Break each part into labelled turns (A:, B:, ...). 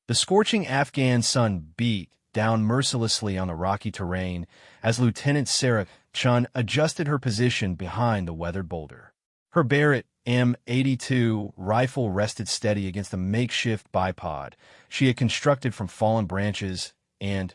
A: The scorching Afghan sun beat down mercilessly on the rocky terrain as Lieutenant Sarah Chun adjusted her position behind the weathered boulder. Her Barrett M82 rifle rested steady against the makeshift bipod she had constructed from fallen branches and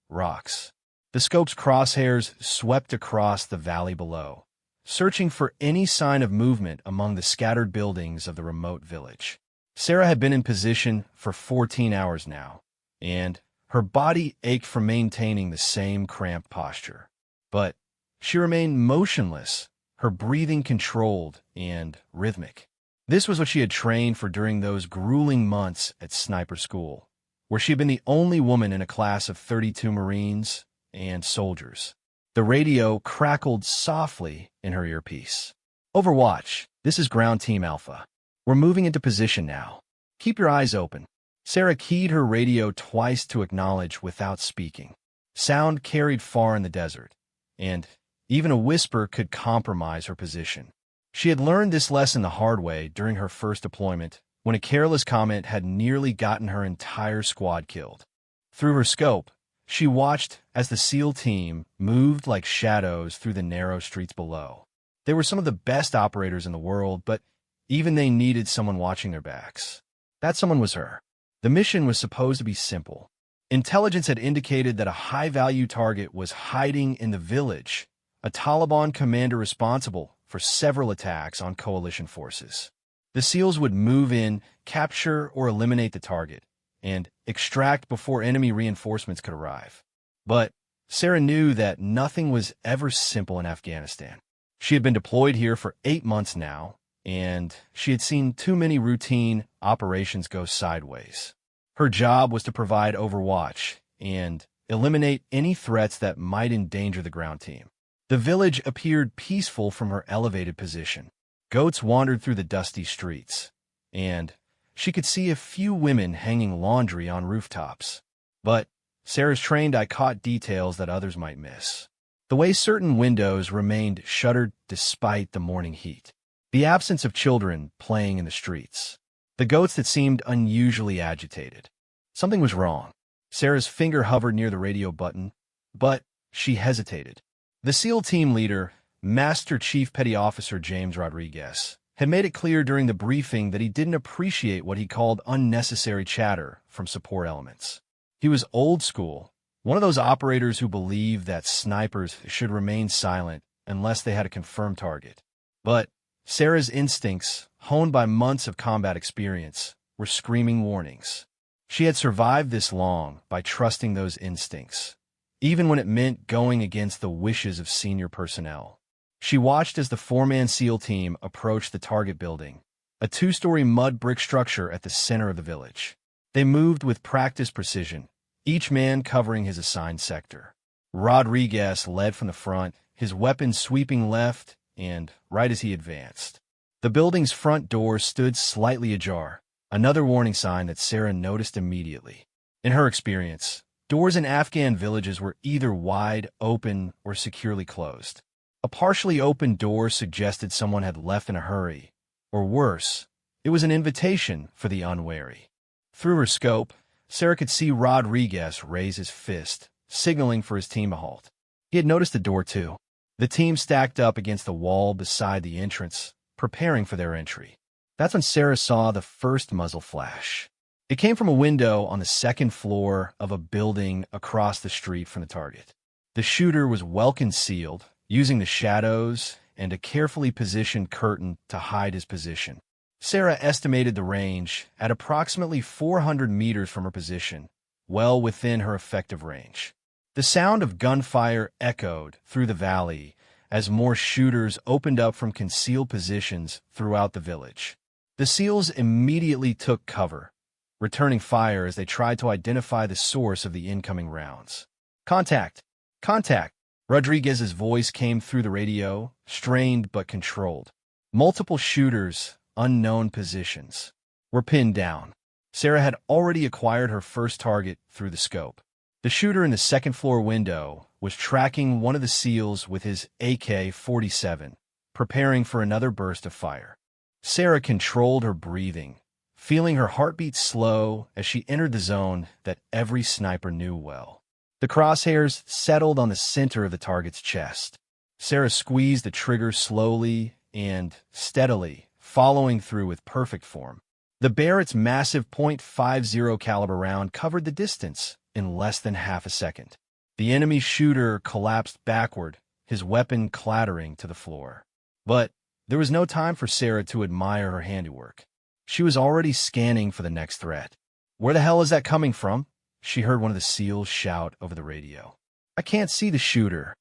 A: rocks. The scope's crosshairs swept across the valley below, searching for any sign of movement among the scattered buildings of the remote village. Sarah had been in position for 14 hours now, and her body ached from maintaining the same cramped posture. But she remained motionless, her breathing controlled and rhythmic. This was what she had trained for during those grueling months at sniper school, where she had been the only woman in a class of 32 Marines and soldiers. The radio crackled softly in her earpiece. "Overwatch, this is Ground Team Alpha. We're moving into position now. Keep your eyes open." Sarah keyed her radio twice to acknowledge without speaking. Sound carried far in the desert, and even a whisper could compromise her position. She had learned this lesson the hard way during her first deployment, when a careless comment had nearly gotten her entire squad killed. Through her scope, she watched as the SEAL team moved like shadows through the narrow streets below. They were some of the best operators in the world, but even they needed someone watching their backs. That someone was her. The mission was supposed to be simple. Intelligence had indicated that a high-value target was hiding in the village, a Taliban commander responsible for several attacks on coalition forces. The SEALs would move in, capture or eliminate the target, and extract before enemy reinforcements could arrive. But Sarah knew that nothing was ever simple in Afghanistan. She had been deployed here for 8 months now, and she had seen too many routine operations go sideways. Her job was to provide overwatch and eliminate any threats that might endanger the ground team. The village appeared peaceful from her elevated position. Goats wandered through the dusty streets, and she could see a few women hanging laundry on rooftops. But Sarah's trained eye caught details that others might miss. The way certain windows remained shuttered despite the morning heat. The absence of children playing in the streets. The goats that seemed unusually agitated. Something was wrong. Sarah's finger hovered near the radio button, but she hesitated. The SEAL team leader, Master Chief Petty Officer James Rodriguez, had made it clear during the briefing that he didn't appreciate what he called unnecessary chatter from support elements. He was old school, one of those operators who believed that snipers should remain silent unless they had a confirmed target. But Sarah's instincts, honed by months of combat experience, were screaming warnings. She had survived this long by trusting those instincts, even when it meant going against the wishes of senior personnel. She watched as the 4-man SEAL team approached the target building, a 2-story mud brick structure at the center of the village. They moved with practiced precision, each man covering his assigned sector. Rodriguez led from the front, his weapon sweeping left and right as he advanced. The building's front door stood slightly ajar, another warning sign that Sarah noticed immediately. In her experience, doors in Afghan villages were either wide open or securely closed. A partially open door suggested someone had left in a hurry, or worse, it was an invitation for the unwary. Through her scope, Sarah could see Rodriguez raise his fist, signaling for his team to halt. He had noticed the door too. The team stacked up against the wall beside the entrance, preparing for their entry. That's when Sarah saw the first muzzle flash. It came from a window on the second floor of a building across the street from the target. The shooter was well concealed, using the shadows and a carefully positioned curtain to hide his position. Sarah estimated the range at approximately 400 meters from her position, well within her effective range. The sound of gunfire echoed through the valley as more shooters opened up from concealed positions throughout the village. The SEALs immediately took cover, returning fire as they tried to identify the source of the incoming rounds. "Contact! Contact!" Rodriguez's voice came through the radio, strained but controlled. Multiple shooters, unknown positions, were pinned down. Sarah had already acquired her first target through the scope. The shooter in the second-floor window was tracking one of the SEALs with his AK-47, preparing for another burst of fire. Sarah controlled her breathing, feeling her heartbeat slow as she entered the zone that every sniper knew well. The crosshairs settled on the center of the target's chest. Sarah squeezed the trigger slowly and steadily, following through with perfect form. The Barrett's massive .50 caliber round covered the distance in less than half a second. The enemy shooter collapsed backward, his weapon clattering to the floor. But there was no time for Sarah to admire her handiwork. She was already scanning for the next threat. "Where the hell is that coming from?" she heard one of the SEALs shout over the radio. "I can't see the shooter."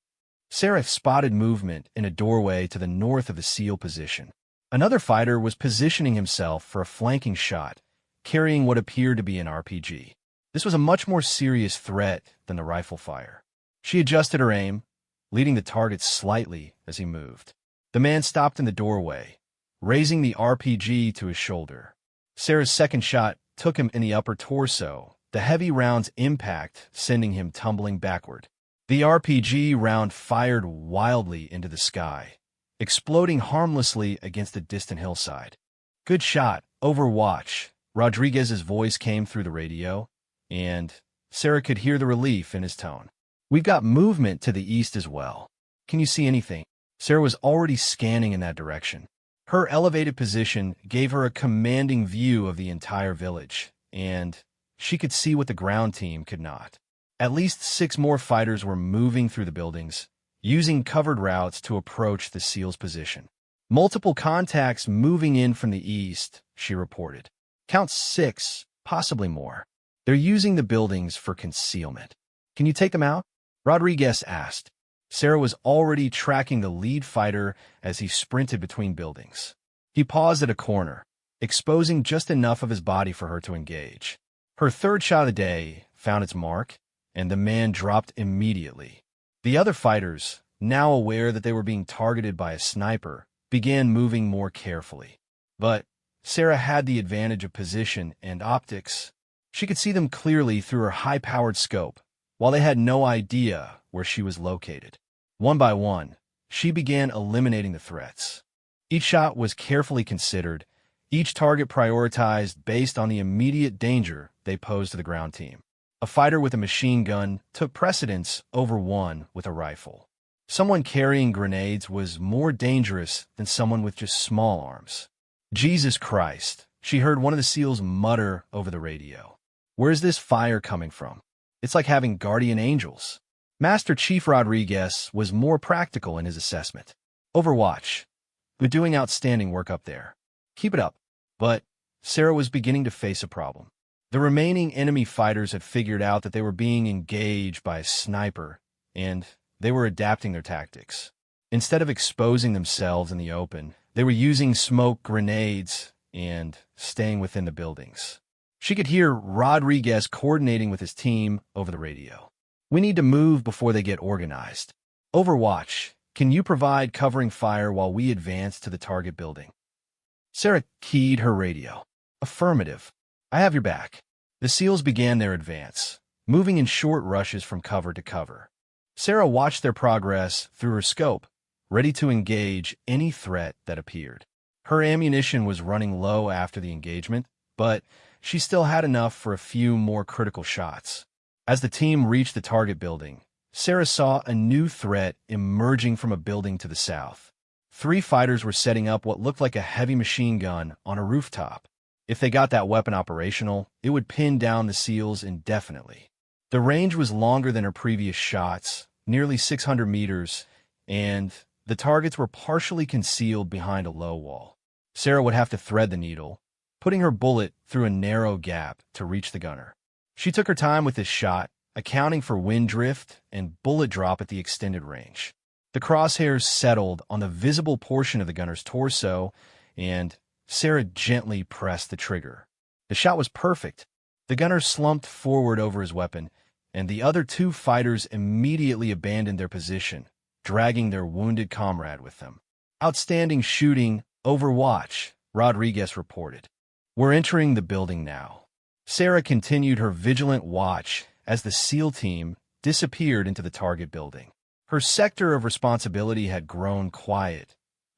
A: Sarah spotted movement in a doorway to the north of the SEAL position. Another fighter was positioning himself for a flanking shot, carrying what appeared to be an RPG. This was a much more serious threat than the rifle fire. She adjusted her aim, leading the target slightly as he moved. The man stopped in the doorway, raising the RPG to his shoulder. Sarah's second shot took him in the upper torso, the heavy round's impact sending him tumbling backward. The RPG round fired wildly into the sky, exploding harmlessly against a distant hillside. "Good shot, Overwatch," Rodriguez's voice came through the radio, and Sarah could hear the relief in his tone. "We've got movement to the east as well. Can you see anything?" Sarah was already scanning in that direction. Her elevated position gave her a commanding view of the entire village, and she could see what the ground team could not. At least 6 more fighters were moving through the buildings, using covered routes to approach the SEAL's position. "Multiple contacts moving in from the east," she reported. "Count 6, possibly more. They're using the buildings for concealment." "Can you take them out?" Rodriguez asked. Sarah was already tracking the lead fighter as he sprinted between buildings. He paused at a corner, exposing just enough of his body for her to engage. Her third shot of the day found its mark, and the man dropped immediately. The other fighters, now aware that they were being targeted by a sniper, began moving more carefully. But Sarah had the advantage of position and optics. She could see them clearly through her high-powered scope, while they had no idea where she was located. One by one, she began eliminating the threats. Each shot was carefully considered, each target prioritized based on the immediate danger they posed to the ground team. A fighter with a machine gun took precedence over one with a rifle. Someone carrying grenades was more dangerous than someone with just small arms. "Jesus Christ," she heard one of the SEALs mutter over the radio. "Where's this fire coming from? It's like having guardian angels." Master Chief Rodriguez was more practical in his assessment. "Overwatch, you're doing outstanding work up there. Keep it up." But Sarah was beginning to face a problem. The remaining enemy fighters had figured out that they were being engaged by a sniper, and they were adapting their tactics. Instead of exposing themselves in the open, they were using smoke grenades and staying within the buildings. She could hear Rodriguez coordinating with his team over the radio. "We need to move before they get organized. Overwatch, can you provide covering fire while we advance to the target building?" Sarah keyed her radio. "Affirmative. I have your back." The SEALs began their advance, moving in short rushes from cover to cover. Sarah watched their progress through her scope, ready to engage any threat that appeared. Her ammunition was running low after the engagement, but she still had enough for a few more critical shots. As the team reached the target building, Sarah saw a new threat emerging from a building to the south. 3 fighters were setting up what looked like a heavy machine gun on a rooftop. If they got that weapon operational, it would pin down the SEALs indefinitely. The range was longer than her previous shots, nearly 600 meters, and the targets were partially concealed behind a low wall. Sarah would have to thread the needle, putting her bullet through a narrow gap to reach the gunner. She took her time with this shot, accounting for wind drift and bullet drop at the extended range. The crosshairs settled on the visible portion of the gunner's torso, and Sarah gently pressed the trigger. The shot was perfect. The gunner slumped forward over his weapon, and the other 2 fighters immediately abandoned their position, dragging their wounded comrade with them. "Outstanding shooting, Overwatch," Rodriguez reported. "We're entering the building now." Sarah continued her vigilant watch as the SEAL team disappeared into the target building. Her sector of responsibility had grown quiet,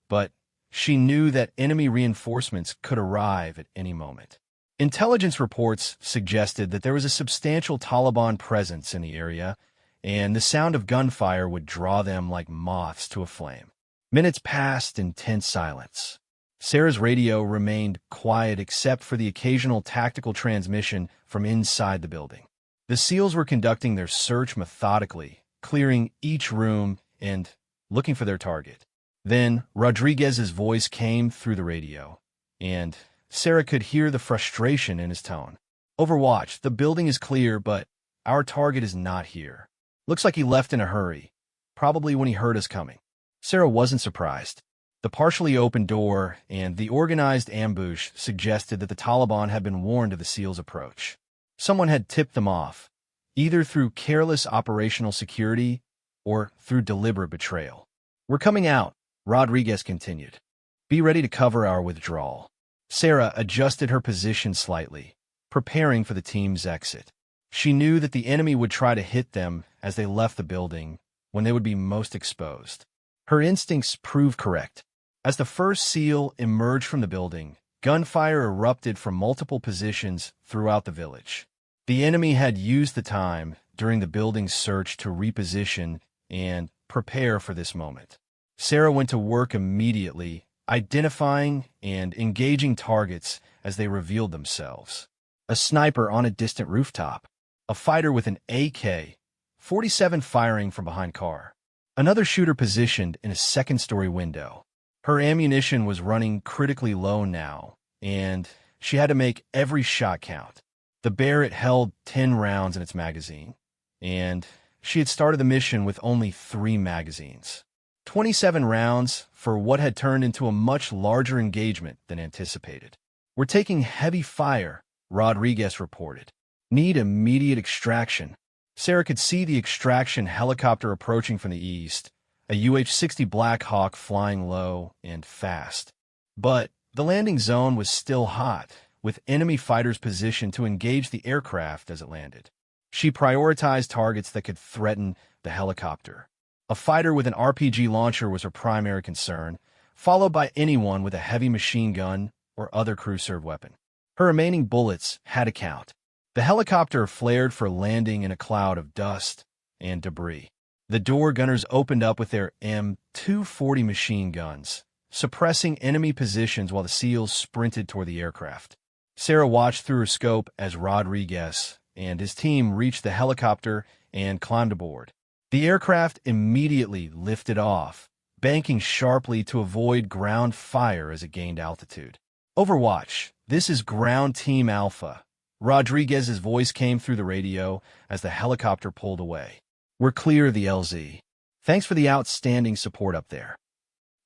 A: but she knew that enemy reinforcements could arrive at any moment. Intelligence reports suggested that there was a substantial Taliban presence in the area, and the sound of gunfire would draw them like moths to a flame. Minutes passed in tense silence. Sarah's radio remained quiet except for the occasional tactical transmission from inside the building. The SEALs were conducting their search methodically, clearing each room and looking for their target. Then Rodriguez's voice came through the radio, and Sarah could hear the frustration in his tone. "Overwatch, the building is clear, but our target is not here. Looks like he left in a hurry, probably when he heard us coming." Sarah wasn't surprised. The partially open door and the organized ambush suggested that the Taliban had been warned of the SEALs' approach. Someone had tipped them off, either through careless operational security or through deliberate betrayal. "We're coming out," Rodriguez continued. "Be ready to cover our withdrawal." Sarah adjusted her position slightly, preparing for the team's exit. She knew that the enemy would try to hit them as they left the building when they would be most exposed. Her instincts proved correct. As the first SEAL emerged from the building, gunfire erupted from multiple positions throughout the village. The enemy had used the time during the building's search to reposition and prepare for this moment. Sarah went to work immediately, identifying and engaging targets as they revealed themselves. A sniper on a distant rooftop, a fighter with an AK-47 firing from behind car, another shooter positioned in a second-story window. Her ammunition was running critically low now, and she had to make every shot count. The Barrett held 10 rounds in its magazine, and she had started the mission with only 3 magazines. 27 rounds for what had turned into a much larger engagement than anticipated. "We're taking heavy fire," Rodriguez reported. "Need immediate extraction." Sarah could see the extraction helicopter approaching from the east, a UH-60 Black Hawk flying low and fast. But the landing zone was still hot, with enemy fighters positioned to engage the aircraft as it landed. She prioritized targets that could threaten the helicopter. A fighter with an RPG launcher was her primary concern, followed by anyone with a heavy machine gun or other crew-served weapon. Her remaining bullets had to count. The helicopter flared for landing in a cloud of dust and debris. The door gunners opened up with their M240 machine guns, suppressing enemy positions while the SEALs sprinted toward the aircraft. Sarah watched through her scope as Rodriguez and his team reached the helicopter and climbed aboard. The aircraft immediately lifted off, banking sharply to avoid ground fire as it gained altitude. "Overwatch, this is Ground Team Alpha." Rodriguez's voice came through the radio as the helicopter pulled away. "We're clear of the LZ. Thanks for the outstanding support up there."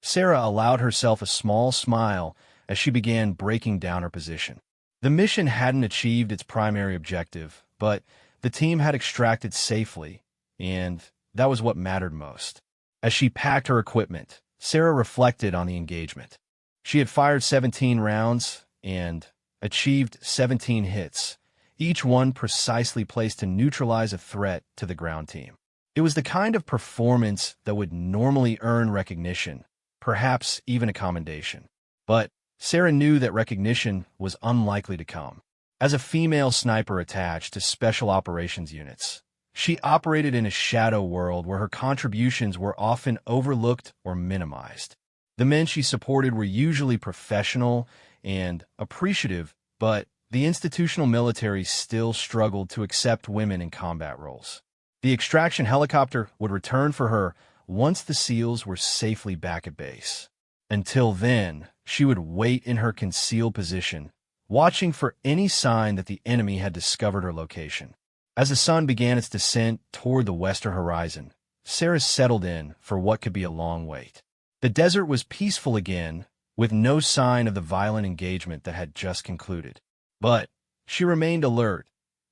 A: Sarah allowed herself a small smile as she began breaking down her position. The mission hadn't achieved its primary objective, but the team had extracted safely, and that was what mattered most. As she packed her equipment, Sarah reflected on the engagement. She had fired 17 rounds and achieved 17 hits, each one precisely placed to neutralize a threat to the ground team. It was the kind of performance that would normally earn recognition, perhaps even a commendation. But Sarah knew that recognition was unlikely to come. As a female sniper attached to special operations units, she operated in a shadow world where her contributions were often overlooked or minimized. The men she supported were usually professional and appreciative, but the institutional military still struggled to accept women in combat roles. The extraction helicopter would return for her once the SEALs were safely back at base. Until then, she would wait in her concealed position, watching for any sign that the enemy had discovered her location. As the sun began its descent toward the western horizon, Sarah settled in for what could be a long wait. The desert was peaceful again, with no sign of the violent engagement that had just concluded. But she remained alert,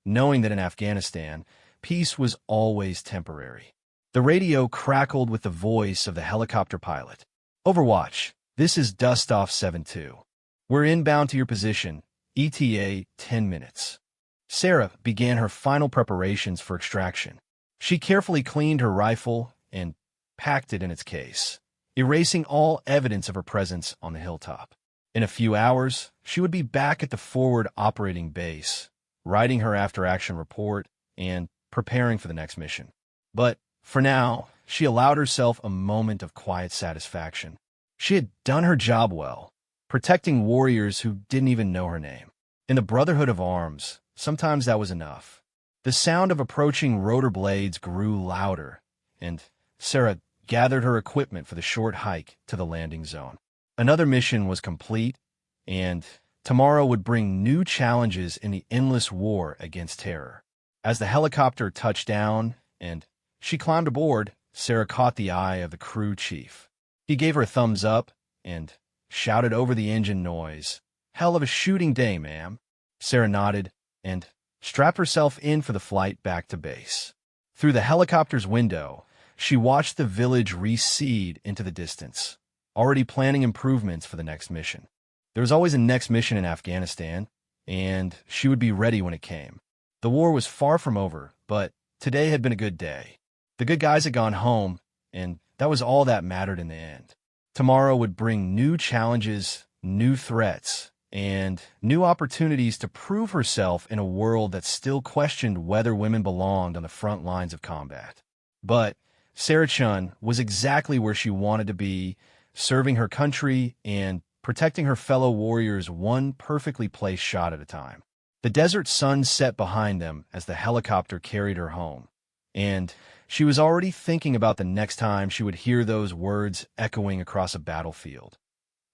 A: knowing that in Afghanistan, peace was always temporary. The radio crackled with the voice of the helicopter pilot. "Overwatch, this is Dustoff 7-2. We're inbound to your position, ETA 10 minutes. Sarah began her final preparations for extraction. She carefully cleaned her rifle and packed it in its case, erasing all evidence of her presence on the hilltop. In a few hours, she would be back at the forward operating base, writing her after-action report and preparing for the next mission. But for now, she allowed herself a moment of quiet satisfaction. She had done her job well, protecting warriors who didn't even know her name. In the Brotherhood of Arms, sometimes that was enough. The sound of approaching rotor blades grew louder, and Sarah gathered her equipment for the short hike to the landing zone. Another mission was complete, and tomorrow would bring new challenges in the endless war against terror. As the helicopter touched down and she climbed aboard, Sarah caught the eye of the crew chief. He gave her a thumbs up and shouted over the engine noise, "Hell of a shooting day, ma'am." Sarah nodded and strapped herself in for the flight back to base. Through the helicopter's window, she watched the village recede into the distance, already planning improvements for the next mission. There was always a next mission in Afghanistan, and she would be ready when it came. The war was far from over, but today had been a good day. The good guys had gone home, and that was all that mattered in the end. Tomorrow would bring new challenges, new threats, and new opportunities to prove herself in a world that still questioned whether women belonged on the front lines of combat. But Sarah Chun was exactly where she wanted to be, serving her country and protecting her fellow warriors one perfectly placed shot at a time. The desert sun set behind them as the helicopter carried her home, and she was already thinking about the next time she would hear those words echoing across a battlefield.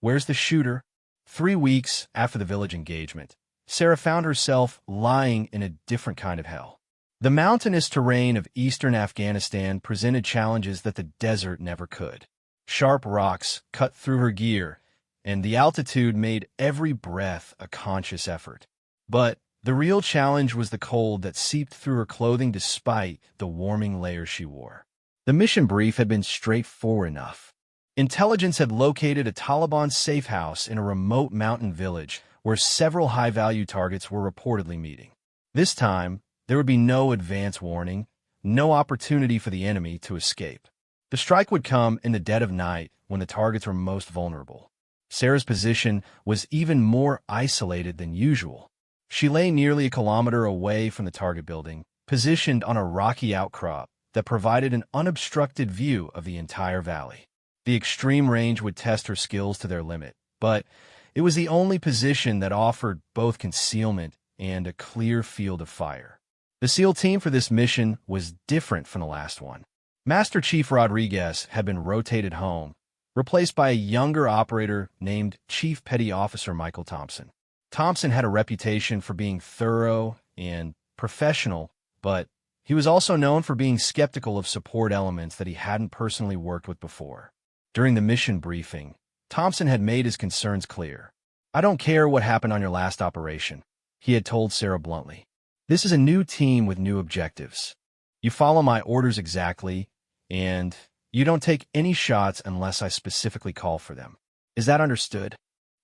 A: "Where's the shooter?" 3 weeks after the village engagement, Sarah found herself lying in a different kind of hell. The mountainous terrain of eastern Afghanistan presented challenges that the desert never could. Sharp rocks cut through her gear, and the altitude made every breath a conscious effort. But the real challenge was the cold that seeped through her clothing despite the warming layers she wore. The mission brief had been straightforward enough. Intelligence had located a Taliban safe house in a remote mountain village where several high-value targets were reportedly meeting. This time, there would be no advance warning, no opportunity for the enemy to escape. The strike would come in the dead of night when the targets were most vulnerable. Sarah's position was even more isolated than usual. She lay nearly a kilometer away from the target building, positioned on a rocky outcrop that provided an unobstructed view of the entire valley. The extreme range would test her skills to their limit, but it was the only position that offered both concealment and a clear field of fire. The SEAL team for this mission was different from the last one. Master Chief Rodriguez had been rotated home, replaced by a younger operator named Chief Petty Officer Michael Thompson. Thompson had a reputation for being thorough and professional, but he was also known for being skeptical of support elements that he hadn't personally worked with before. During the mission briefing, Thompson had made his concerns clear. "I don't care what happened on your last operation," he had told Sarah bluntly. "This is a new team with new objectives. You follow my orders exactly, and you don't take any shots unless I specifically call for them. Is that understood?"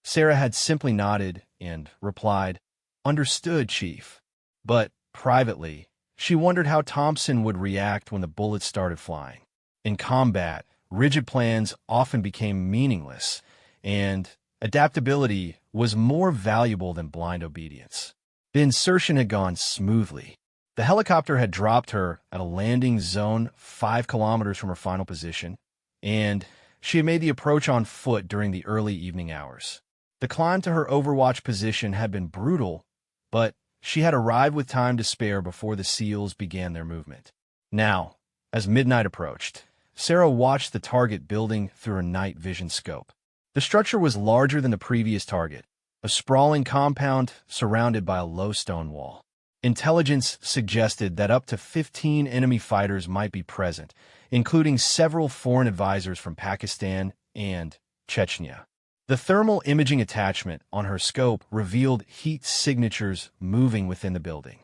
A: Sarah had simply nodded and replied, "Understood, Chief." But privately, she wondered how Thompson would react when the bullets started flying. In combat, rigid plans often became meaningless, and adaptability was more valuable than blind obedience. The insertion had gone smoothly. The helicopter had dropped her at a landing zone 5 kilometers from her final position, and she had made the approach on foot during the early evening hours. The climb to her overwatch position had been brutal, but she had arrived with time to spare before the SEALs began their movement. Now, as midnight approached, Sarah watched the target building through her night vision scope. The structure was larger than the previous target, a sprawling compound surrounded by a low stone wall. Intelligence suggested that up to 15 enemy fighters might be present, including several foreign advisors from Pakistan and Chechnya. The thermal imaging attachment on her scope revealed heat signatures moving within the building.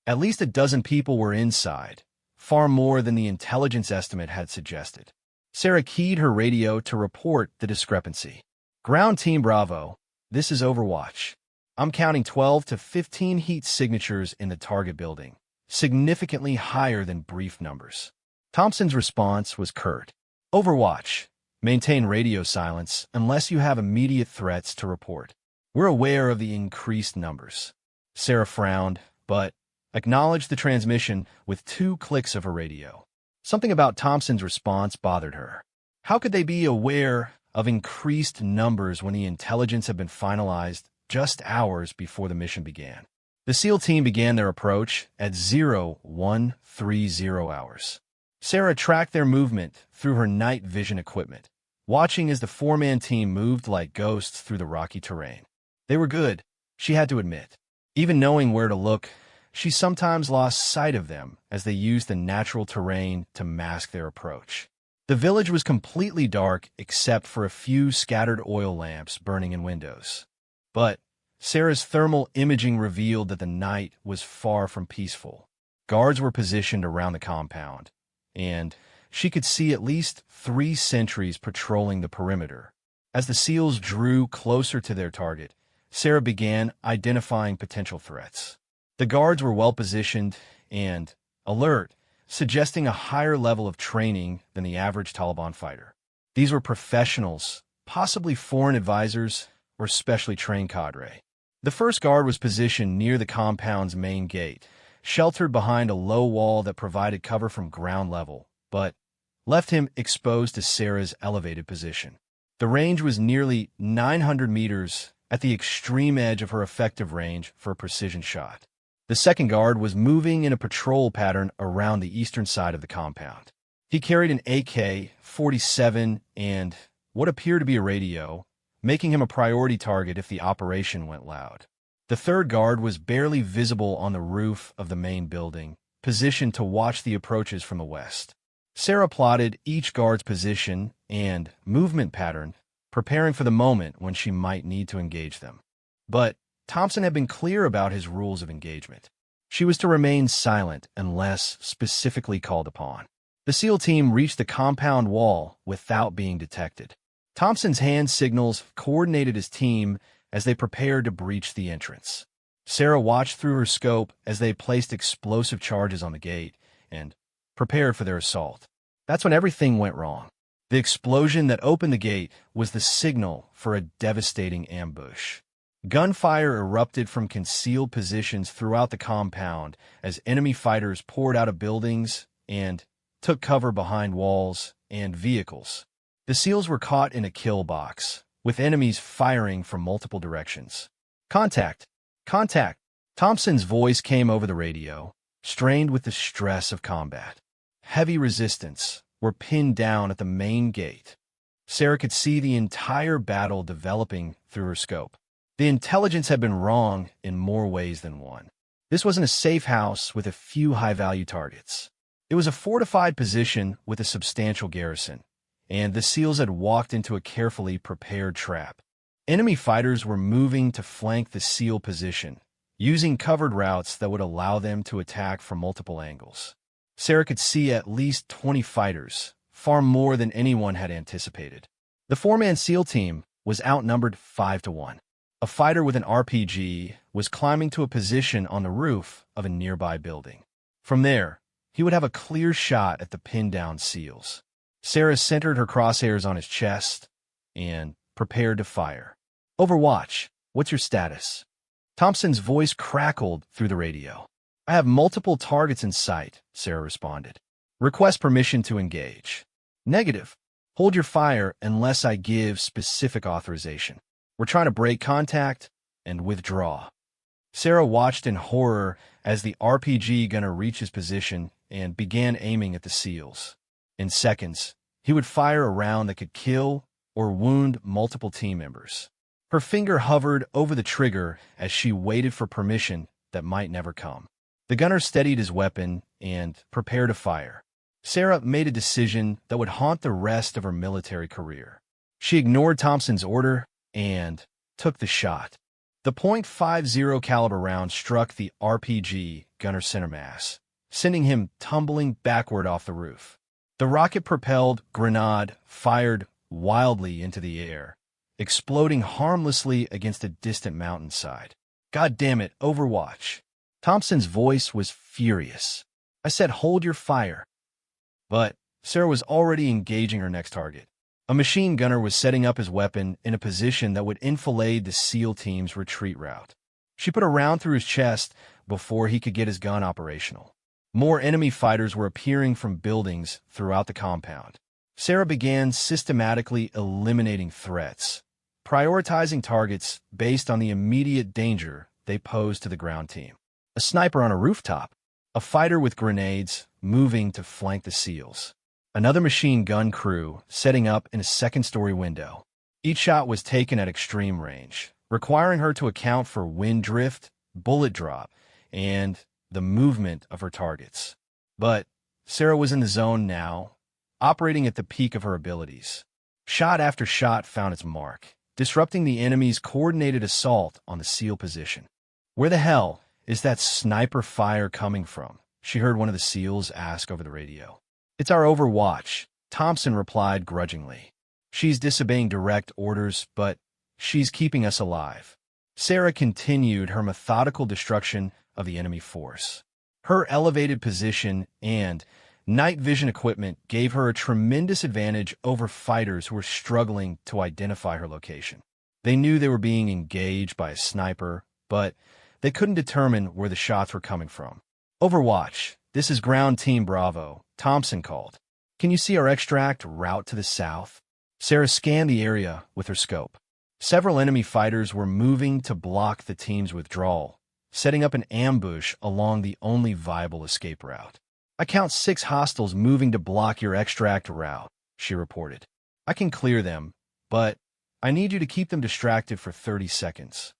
A: At least a dozen people were inside, far more than the intelligence estimate had suggested. Sarah keyed her radio to report the discrepancy. "Ground Team Bravo, this is Overwatch. I'm counting 12 to 15 heat signatures in the target building, significantly higher than brief numbers." Thompson's response was curt. "Overwatch, Maintain radio silence unless you have immediate threats to report. We're aware of the increased numbers. Sarah frowned, but acknowledged the transmission with 2 clicks of her radio. Something about Thompson's response bothered her. How could they be aware of increased numbers when the intelligence had been finalized just hours before the mission began? The SEAL team began their approach at 0130 hours. Sarah tracked their movement through her night vision equipment, watching as the 4-man team moved like ghosts through the rocky terrain. They were good, she had to admit. Even knowing where to look, she sometimes lost sight of them as they used the natural terrain to mask their approach. The village was completely dark except for a few scattered oil lamps burning in windows. But Sarah's thermal imaging revealed that the night was far from peaceful. Guards were positioned around the compound, and she could see at least 3 sentries patrolling the perimeter. As the SEALs drew closer to their target, Sarah began identifying potential threats. The guards were well-positioned and alert, suggesting a higher level of training than the average Taliban fighter. These were professionals, possibly foreign advisors or specially trained cadre. The first guard was positioned near the compound's main gate, sheltered behind a low wall that provided cover from ground level, but left him exposed to Sarah's elevated position. The range was nearly 900 meters at the extreme edge of her effective range for a precision shot. The second guard was moving in a patrol pattern around the eastern side of the compound. He carried an AK-47 and what appeared to be a radio, making him a priority target if the operation went loud. The third guard was barely visible on the roof of the main building, positioned to watch the approaches from the west. Sarah plotted each guard's position and movement pattern, preparing for the moment when she might need to engage them. But Thompson had been clear about his rules of engagement. She was to remain silent unless specifically called upon. The SEAL team reached the compound wall without being detected. Thompson's hand signals coordinated his team as they prepared to breach the entrance. Sarah watched through her scope as they placed explosive charges on the gate and prepared for their assault. That's when everything went wrong. The explosion that opened the gate was the signal for a devastating ambush. Gunfire erupted from concealed positions throughout the compound as enemy fighters poured out of buildings and took cover behind walls and vehicles. The SEALs were caught in a kill box, with enemies firing from multiple directions. Contact! Contact! Thompson's voice came over the radio, strained with the stress of combat. Heavy resistance were pinned down at the main gate. Sarah could see the entire battle developing through her scope. The intelligence had been wrong in more ways than one. This wasn't a safe house with a few high-value targets. It was a fortified position with a substantial garrison, and the SEALs had walked into a carefully prepared trap. Enemy fighters were moving to flank the SEAL position, using covered routes that would allow them to attack from multiple angles. Sarah could see at least 20 fighters, far more than anyone had anticipated. The 4-man SEAL team was outnumbered 5-1. A fighter with an RPG was climbing to a position on the roof of a nearby building. From there, he would have a clear shot at the pinned-down SEALs. Sarah centered her crosshairs on his chest and prepared to fire. Overwatch, what's your status? Thompson's voice crackled through the radio. I have multiple targets in sight, Sarah responded. Request permission to engage. Negative. Hold your fire unless I give specific authorization. We're trying to break contact and withdraw. Sarah watched in horror as the RPG gunner reached his position and began aiming at the SEALs. In seconds, he would fire a round that could kill or wound multiple team members. Her finger hovered over the trigger as she waited for permission that might never come. The gunner steadied his weapon and prepared to fire. Sarah made a decision that would haunt the rest of her military career. She ignored Thompson's order and took the shot. The .50 caliber round struck the RPG gunner's center mass, sending him tumbling backward off the roof. The rocket-propelled grenade fired wildly into the air, exploding harmlessly against a distant mountainside. God damn it, Overwatch. Thompson's voice was furious. I said hold your fire. But Sarah was already engaging her next target. A machine gunner was setting up his weapon in a position that would enfilade the SEAL team's retreat route. She put a round through his chest before he could get his gun operational. More enemy fighters were appearing from buildings throughout the compound. Sarah began systematically eliminating threats, prioritizing targets based on the immediate danger they posed to the ground team. A sniper on a rooftop, a fighter with grenades moving to flank the SEALs, another machine gun crew setting up in a second-story window. Each shot was taken at extreme range, requiring her to account for wind drift, bullet drop, and the movement of her targets. But Sarah was in the zone now, operating at the peak of her abilities. Shot after shot found its mark, disrupting the enemy's coordinated assault on the SEAL position. "Where the hell is that sniper fire coming from?" she heard one of the SEALs ask over the radio. "It's our overwatch," Thompson replied grudgingly. "She's disobeying direct orders, but she's keeping us alive." Sarah continued her methodical destruction of the enemy force. Her elevated position and night vision equipment gave her a tremendous advantage over fighters who were struggling to identify her location. They knew they were being engaged by a sniper, but they couldn't determine where the shots were coming from. "Overwatch, this is Ground Team Bravo," Thompson called. "Can you see our extract route to the south?" Sarah scanned the area with her scope. Several enemy fighters were moving to block the team's withdrawal, setting up an ambush along the only viable escape route. "I count 6 hostiles moving to block your extract route," she reported. "I can clear them, but I need you to keep them distracted for 30 seconds.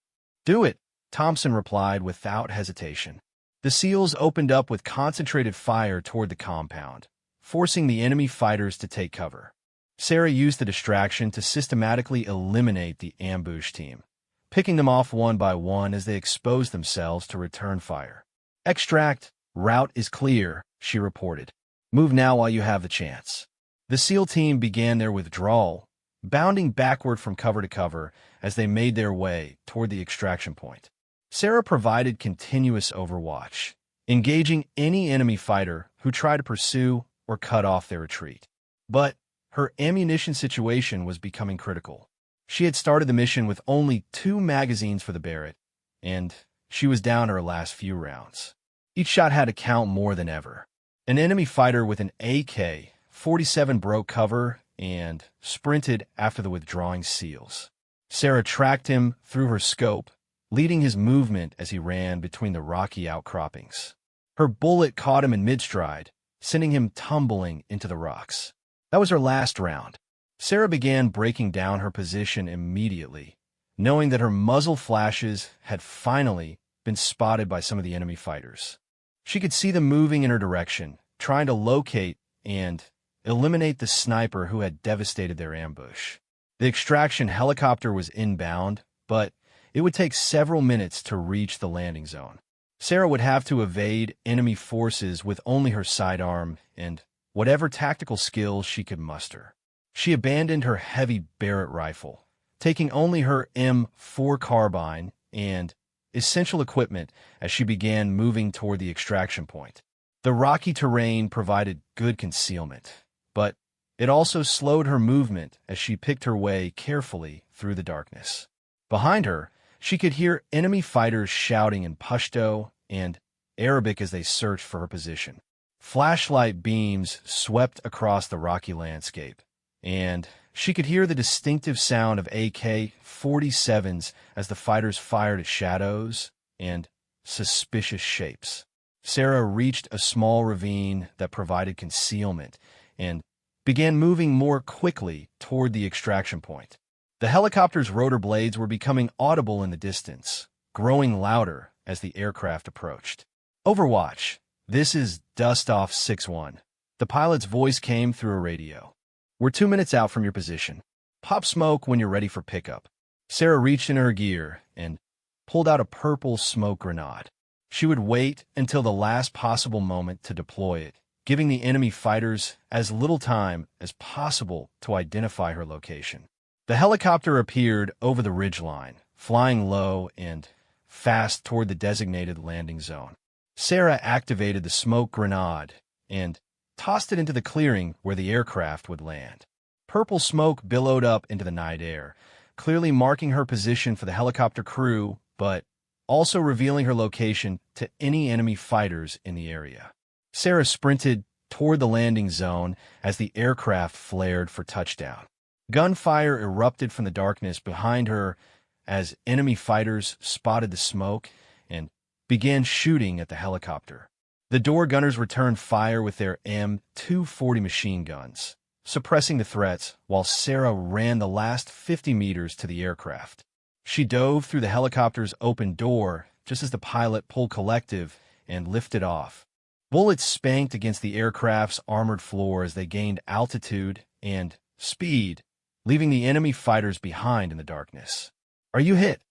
A: "Do it," Thompson replied without hesitation. The SEALs opened up with concentrated fire toward the compound, forcing the enemy fighters to take cover. Sarah used the distraction to systematically eliminate the ambush team, picking them off one by one as they exposed themselves to return fire. "Extract route is clear," she reported. "Move now while you have the chance." The SEAL team began their withdrawal, bounding backward from cover to cover as they made their way toward the extraction point. Sarah provided continuous overwatch, engaging any enemy fighter who tried to pursue or cut off their retreat. But her ammunition situation was becoming critical. She had started the mission with only 2 magazines for the Barrett, and she was down to her last few rounds. Each shot had to count more than ever. An enemy fighter with an AK-47 broke cover and sprinted after the withdrawing SEALs. Sarah tracked him through her scope, leading his movement as he ran between the rocky outcroppings. Her bullet caught him in mid-stride, sending him tumbling into the rocks. That was her last round. Sarah began breaking down her position immediately, knowing that her muzzle flashes had finally been spotted by some of the enemy fighters. She could see them moving in her direction, trying to locate and eliminate the sniper who had devastated their ambush. The extraction helicopter was inbound, but it would take several minutes to reach the landing zone. Sarah would have to evade enemy forces with only her sidearm and whatever tactical skills she could muster. She abandoned her heavy Barrett rifle, taking only her M4 carbine and essential equipment as she began moving toward the extraction point. The rocky terrain provided good concealment, but it also slowed her movement as she picked her way carefully through the darkness. Behind her, she could hear enemy fighters shouting in Pashto and Arabic as they searched for her position. Flashlight beams swept across the rocky landscape, and she could hear the distinctive sound of AK-47s as the fighters fired at shadows and suspicious shapes. Sarah reached a small ravine that provided concealment and began moving more quickly toward the extraction point. The helicopter's rotor blades were becoming audible in the distance, growing louder as the aircraft approached. "Overwatch, this is Dustoff 6-1. The pilot's voice came through a radio. "We're 2 minutes out from your position. Pop smoke when you're ready for pickup." Sarah reached in her gear and pulled out a purple smoke grenade. She would wait until the last possible moment to deploy it, giving the enemy fighters as little time as possible to identify her location. The helicopter appeared over the ridgeline, flying low and fast toward the designated landing zone. Sarah activated the smoke grenade and tossed it into the clearing where the aircraft would land. Purple smoke billowed up into the night air, clearly marking her position for the helicopter crew, but also revealing her location to any enemy fighters in the area. Sarah sprinted toward the landing zone as the aircraft flared for touchdown. Gunfire erupted from the darkness behind her as enemy fighters spotted the smoke and began shooting at the helicopter. The door gunners returned fire with their M240 machine guns, suppressing the threats while Sarah ran the last 50 meters to the aircraft. She dove through the helicopter's open door just as the pilot pulled collective and lifted off. Bullets spanked against the aircraft's armored floor as they gained altitude and speed, leaving the enemy fighters behind in the darkness. "Are you hit?"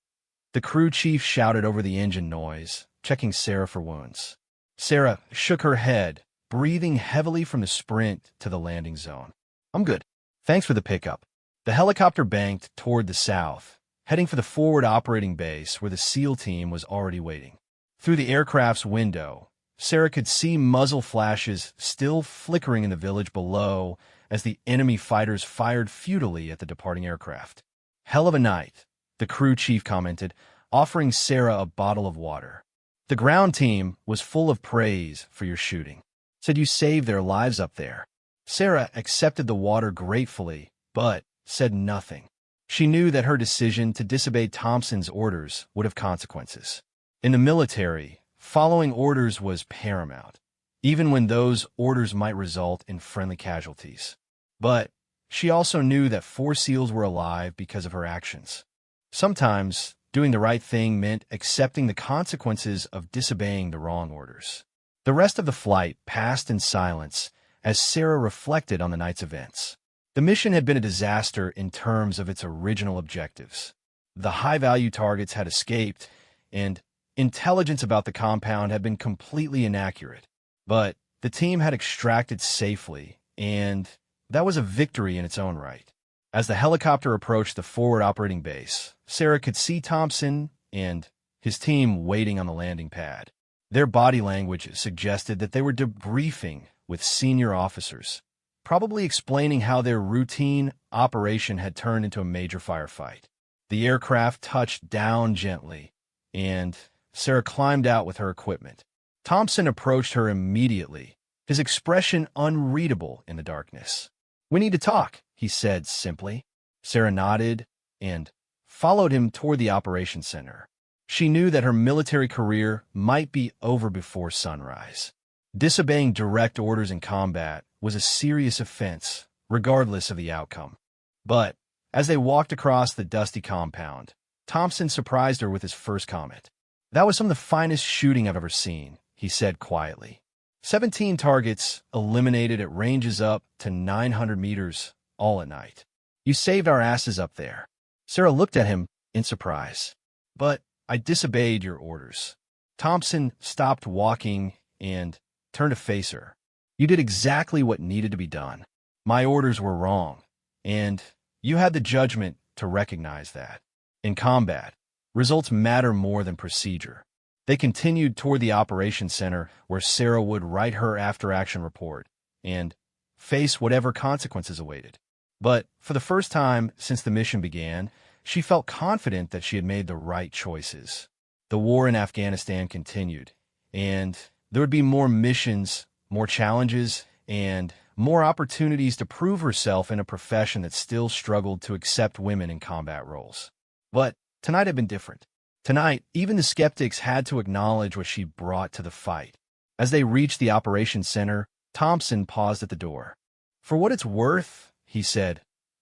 A: The crew chief shouted over the engine noise, checking Sarah for wounds. Sarah shook her head, breathing heavily from the sprint to the landing zone. "I'm good. Thanks for the pickup." The helicopter banked toward the south, heading for the forward operating base where the SEAL team was already waiting. Through the aircraft's window, Sarah could see muzzle flashes still flickering in the village below as the enemy fighters fired futilely at the departing aircraft. "Hell of a night," the crew chief commented, offering Sarah a bottle of water. "The ground team was full of praise for your shooting. Said you saved their lives up there." Sarah accepted the water gratefully, but said nothing. She knew that her decision to disobey Thompson's orders would have consequences. In the military, following orders was paramount, even when those orders might result in friendly casualties. But she also knew that 4 SEALs were alive because of her actions. Sometimes, doing the right thing meant accepting the consequences of disobeying the wrong orders. The rest of the flight passed in silence as Sarah reflected on the night's events. The mission had been a disaster in terms of its original objectives. The high-value targets had escaped, and intelligence about the compound had been completely inaccurate. But the team had extracted safely, and that was a victory in its own right. As the helicopter approached the forward operating base, Sarah could see Thompson and his team waiting on the landing pad. Their body language suggested that they were debriefing with senior officers, probably explaining how their routine operation had turned into a major firefight. The aircraft touched down gently, and Sarah climbed out with her equipment. Thompson approached her immediately, his expression unreadable in the darkness. "We need to talk," he said simply. Sarah nodded and followed him toward the operations center. She knew that her military career might be over before sunrise. Disobeying direct orders in combat was a serious offense, regardless of the outcome. But as they walked across the dusty compound, Thompson surprised her with his first comment. "That was some of the finest shooting I've ever seen," he said quietly. 17 targets eliminated at ranges up to 900 meters, all at night. "You saved our asses up there." Sarah looked at him in surprise. "But I disobeyed your orders." Thompson stopped walking and turned to face her. "You did exactly what needed to be done. My orders were wrong, and you had the judgment to recognize that. In combat, results matter more than procedure." They continued toward the operations center where Sarah would write her after-action report and face whatever consequences awaited. But for the first time since the mission began, she felt confident that she had made the right choices. The war in Afghanistan continued, and there would be more missions, more challenges, and more opportunities to prove herself in a profession that still struggled to accept women in combat roles. But tonight had been different. Tonight, even the skeptics had to acknowledge what she brought to the fight. As they reached the operations center, Thompson paused at the door. "For what it's worth," he said,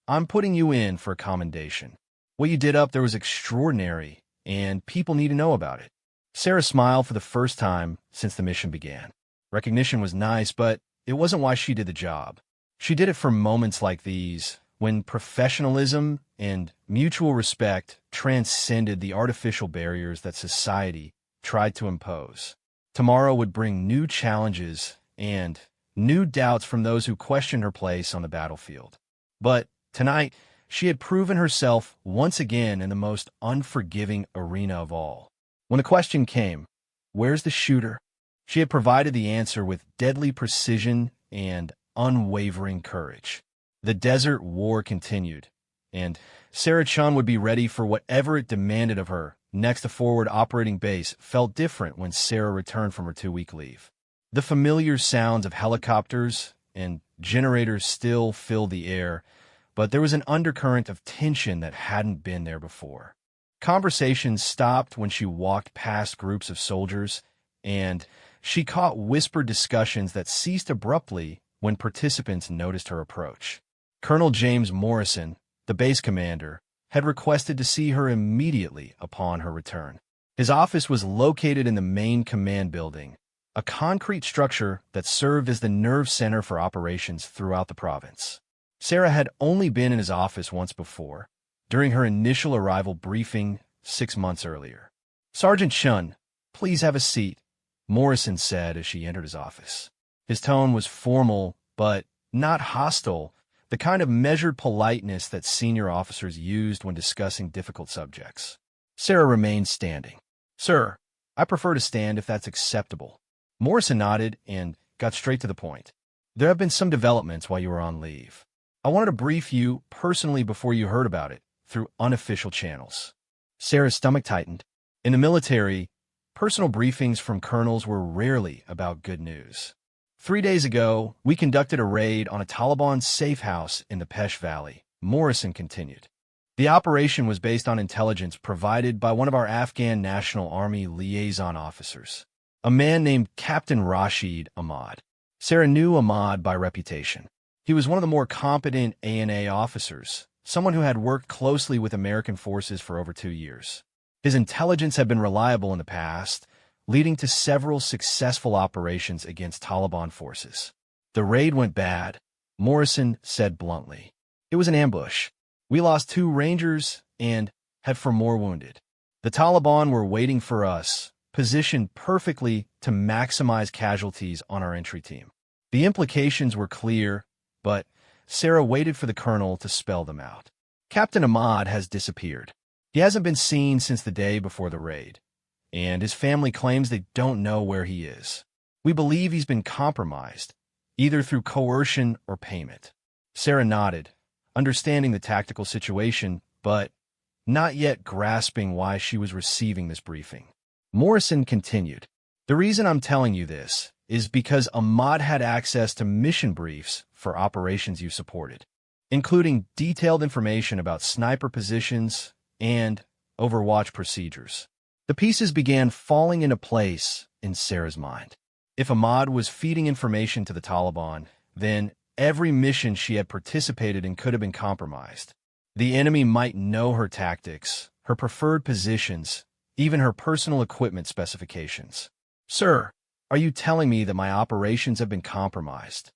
A: "I'm putting you in for a commendation. What you did up there was extraordinary, and people need to know about it." Sarah smiled for the first time since the mission began. Recognition was nice, but it wasn't why she did the job. She did it for moments like these, when professionalism and mutual respect transcended the artificial barriers that society tried to impose. Tomorrow would bring new challenges and new doubts from those who questioned her place on the battlefield. But tonight, she had proven herself once again in the most unforgiving arena of all. When the question came, "Where's the shooter?" she had provided the answer with deadly precision and unwavering courage. The desert war continued, and Sarah Chun would be ready for whatever it demanded of her. Next, the forward operating base felt different when Sarah returned from her 2-week leave. The familiar sounds of helicopters and generators still filled the air, but there was an undercurrent of tension that hadn't been there before. Conversations stopped when she walked past groups of soldiers, and she caught whispered discussions that ceased abruptly when participants noticed her approach. Colonel James Morrison, the base commander, had requested to see her immediately upon her return. His office was located in the main command building, a concrete structure that served as the nerve center for operations throughout the province. Sarah had only been in his office once before, during her initial arrival briefing 6 months earlier. "Sergeant Chun, please have a seat," Morrison said as she entered his office. His tone was formal, but not hostile, the kind of measured politeness that senior officers used when discussing difficult subjects. Sarah remained standing. "Sir, I prefer to stand if that's acceptable." Morrison nodded and got straight to the point. "There have been some developments while you were on leave. I wanted to brief you personally before you heard about it through unofficial channels." Sarah's stomach tightened. In the military, personal briefings from colonels were rarely about good news. 3 days ago, we conducted a raid on a Taliban safe house in the Pesh Valley, Morrison continued. The operation was based on intelligence provided by one of our Afghan National Army liaison officers, a man named Captain Rashid Ahmad. Sarah knew Ahmad by reputation. He was one of the more competent ANA officers, someone who had worked closely with American forces for over 2 years. His intelligence had been reliable in the past, leading to several successful operations against Taliban forces. "The raid went bad," Morrison said bluntly. "It was an ambush. We lost 2 Rangers and had 4 more wounded. The Taliban were waiting for us, positioned perfectly to maximize casualties on our entry team." The implications were clear, but Sarah waited for the colonel to spell them out. "Captain Ahmad has disappeared. He hasn't been seen since the day before the raid, and his family claims they don't know where he is. We believe he's been compromised, either through coercion or payment." Sarah nodded, understanding the tactical situation, but not yet grasping why she was receiving this briefing. Morrison continued, "The reason I'm telling you this is because Ahmad had access to mission briefs for operations you supported, including detailed information about sniper positions and overwatch procedures." The pieces began falling into place in Sarah's mind. If Ahmad was feeding information to the Taliban, then every mission she had participated in could have been compromised. The enemy might know her tactics, her preferred positions, even her personal equipment specifications. "Sir, are you telling me that my operations have been compromised?"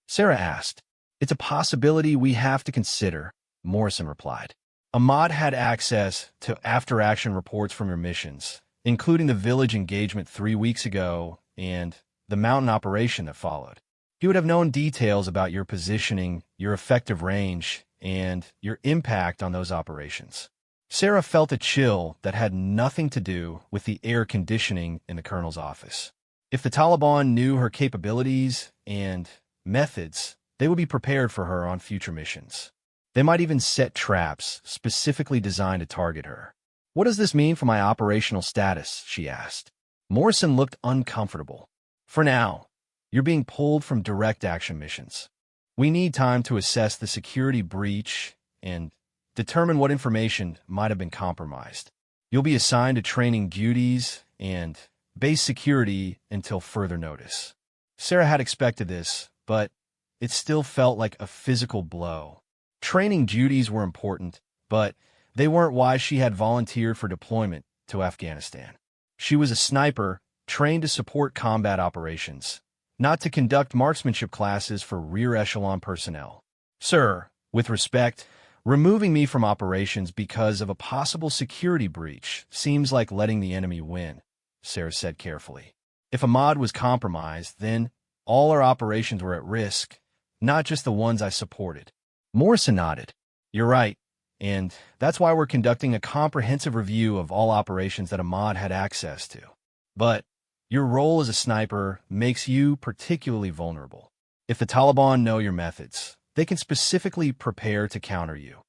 A: Sarah asked. "It's a possibility we have to consider," Morrison replied. "Ahmad had access to after-action reports from your missions, including the village engagement 3 weeks ago and the mountain operation that followed. He would have known details about your positioning, your effective range, and your impact on those operations." Sarah felt a chill that had nothing to do with the air conditioning in the colonel's office. If the Taliban knew her capabilities and methods, they would be prepared for her on future missions. They might even set traps specifically designed to target her. "What does this mean for my operational status?" she asked. Morrison looked uncomfortable. "For now, you're being pulled from direct action missions. We need time to assess the security breach and determine what information might have been compromised. You'll be assigned to training duties and base security until further notice." Sarah had expected this, but it still felt like a physical blow. Training duties were important, but they weren't why she had volunteered for deployment to Afghanistan. She was a sniper, trained to support combat operations, not to conduct marksmanship classes for rear echelon personnel. "Sir, with respect, removing me from operations because of a possible security breach seems like letting the enemy win," Sarah said carefully. "If Ahmad was compromised, then all our operations were at risk, not just the ones I supported." Morrison nodded. "You're right, and that's why we're conducting a comprehensive review of all operations that Ahmad had access to. But your role as a sniper makes you particularly vulnerable. If the Taliban know your methods, they can specifically prepare to counter you.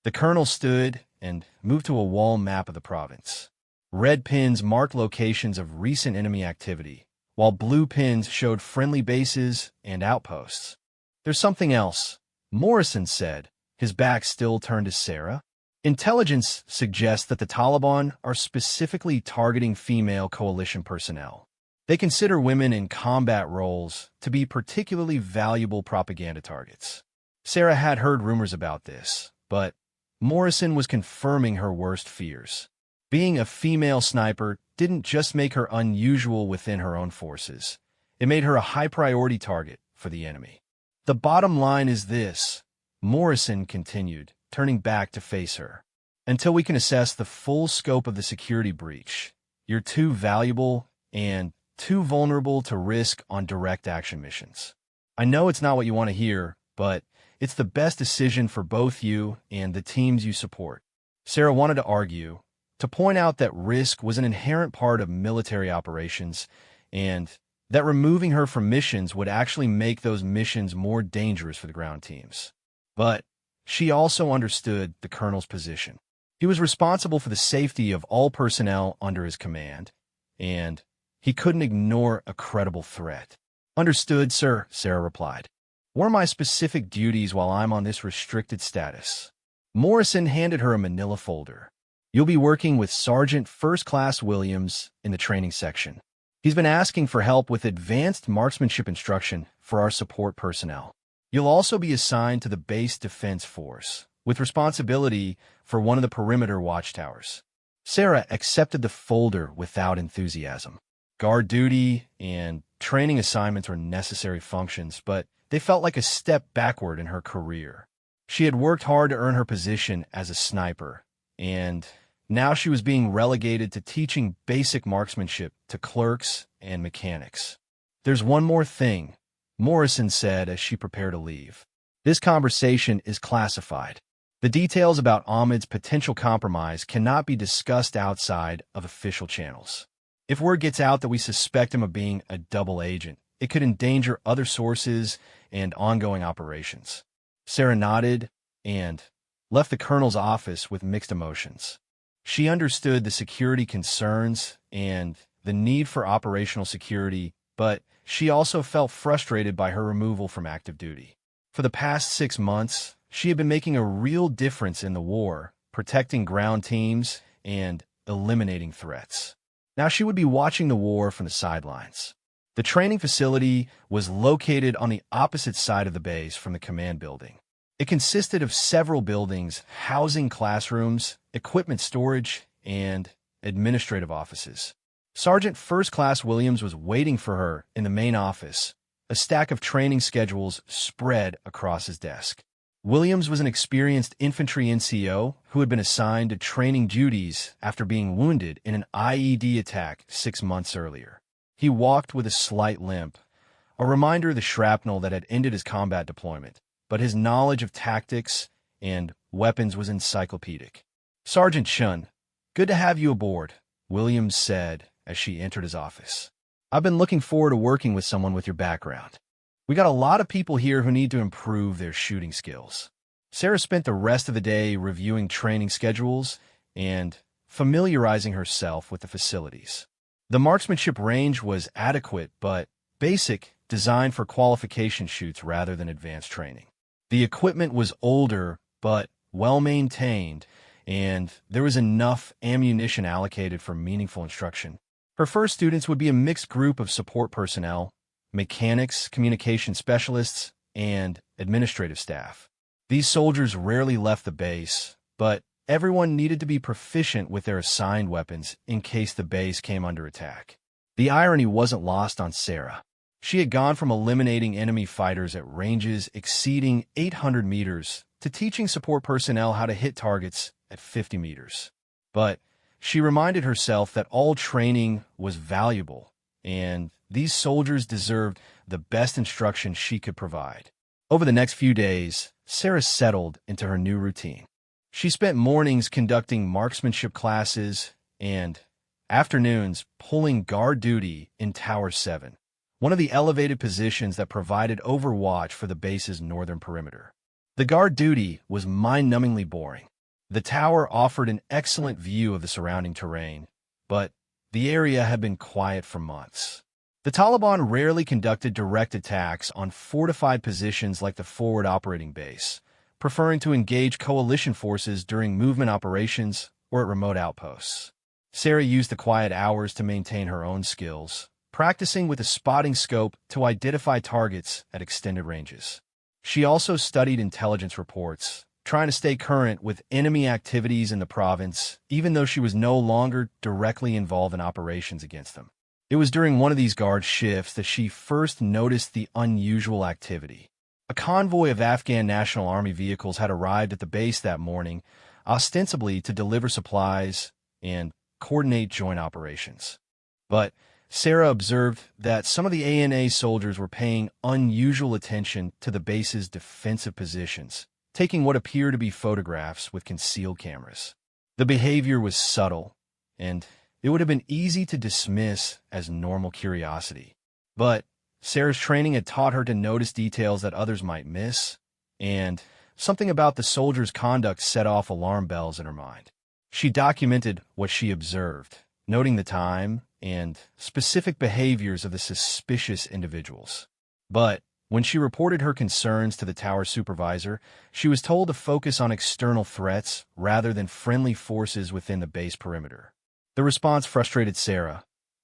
A: The colonel stood and moved to a wall map of the province. Red pins marked locations of recent enemy activity, while blue pins showed friendly bases and outposts. "There's something else," Morrison said, his back still turned to Sarah. "Intelligence suggests that the Taliban are specifically targeting female coalition personnel. They consider women in combat roles to be particularly valuable propaganda targets." Sarah had heard rumors about this, but Morrison was confirming her worst fears. Being a female sniper didn't just make her unusual within her own forces. It made her a high-priority target for the enemy. "The bottom line is this," Morrison continued, turning back to face her. "Until we can assess the full scope of the security breach, you're too valuable and too vulnerable to risk on direct action missions. I know it's not what you want to hear, but it's the best decision for both you and the teams you support." Sarah wanted to argue, to point out that risk was an inherent part of military operations and that removing her from missions would actually make those missions more dangerous for the ground teams. But she also understood the colonel's position. He was responsible for the safety of all personnel under his command, and he couldn't ignore a credible threat. "Understood, sir," Sarah replied. "What are my specific duties while I'm on this restricted status?" Morrison handed her a manila folder. "You'll be working with Sergeant First Class Williams in the training section. He's been asking for help with advanced marksmanship instruction for our support personnel. You'll also be assigned to the base defense force, with responsibility for one of the perimeter watchtowers." Sarah accepted the folder without enthusiasm. Guard duty and training assignments were necessary functions, but they felt like a step backward in her career. She had worked hard to earn her position as a sniper, and now she was being relegated to teaching basic marksmanship to clerks and mechanics. "There's one more thing," Morrison said as she prepared to leave. "This conversation is classified. The details about Ahmed's potential compromise cannot be discussed outside of official channels. If word gets out that we suspect him of being a double agent, it could endanger other sources and ongoing operations." Sarah nodded and left the colonel's office with mixed emotions. She understood the security concerns and the need for operational security, but she also felt frustrated by her removal from active duty. For the past 6 months, she had been making a real difference in the war, protecting ground teams and eliminating threats. Now she would be watching the war from the sidelines. The training facility was located on the opposite side of the base from the command building. It consisted of several buildings housing classrooms, equipment storage, and administrative offices. Sergeant First Class Williams was waiting for her in the main office, a stack of training schedules spread across his desk. Williams was an experienced infantry NCO who had been assigned to training duties after being wounded in an IED attack 6 months earlier. He walked with a slight limp, a reminder of the shrapnel that had ended his combat deployment, but his knowledge of tactics and weapons was encyclopedic. "Sergeant Chun, good to have you aboard," Williams said as she entered his office. "I've been looking forward to working with someone with your background. We got a lot of people here who need to improve their shooting skills." Sarah spent the rest of the day reviewing training schedules and familiarizing herself with the facilities. The marksmanship range was adequate but basic, designed for qualification shoots rather than advanced training. The equipment was older but well-maintained, and there was enough ammunition allocated for meaningful instruction. Her first students would be a mixed group of support personnel, mechanics, communication specialists, and administrative staff. These soldiers rarely left the base, but everyone needed to be proficient with their assigned weapons in case the base came under attack. The irony wasn't lost on Sarah. She had gone from eliminating enemy fighters at ranges exceeding 800 meters to teaching support personnel how to hit targets at 50 meters. But she reminded herself that all training was valuable, and these soldiers deserved the best instruction she could provide. Over the next few days, Sarah settled into her new routine. She spent mornings conducting marksmanship classes and afternoons pulling guard duty in Tower 7, one of the elevated positions that provided overwatch for the base's northern perimeter. The guard duty was mind-numbingly boring. The tower offered an excellent view of the surrounding terrain, but the area had been quiet for months. The Taliban rarely conducted direct attacks on fortified positions like the forward operating base, preferring to engage coalition forces during movement operations or at remote outposts. Sarah used the quiet hours to maintain her own skills, practicing with a spotting scope to identify targets at extended ranges. She also studied intelligence reports, trying to stay current with enemy activities in the province, even though she was no longer directly involved in operations against them. It was during one of these guard shifts that she first noticed the unusual activity. A convoy of Afghan National Army vehicles had arrived at the base that morning, ostensibly to deliver supplies and coordinate joint operations. But Sarah observed that some of the ANA soldiers were paying unusual attention to the base's defensive positions, taking what appeared to be photographs with concealed cameras. The behavior was subtle, and it would have been easy to dismiss as normal curiosity. But Sarah's training had taught her to notice details that others might miss, and something about the soldiers' conduct set off alarm bells in her mind. She documented what she observed, noting the time and specific behaviors of the suspicious individuals. But when she reported her concerns to the tower supervisor, she was told to focus on external threats rather than friendly forces within the base perimeter. The response frustrated Sarah,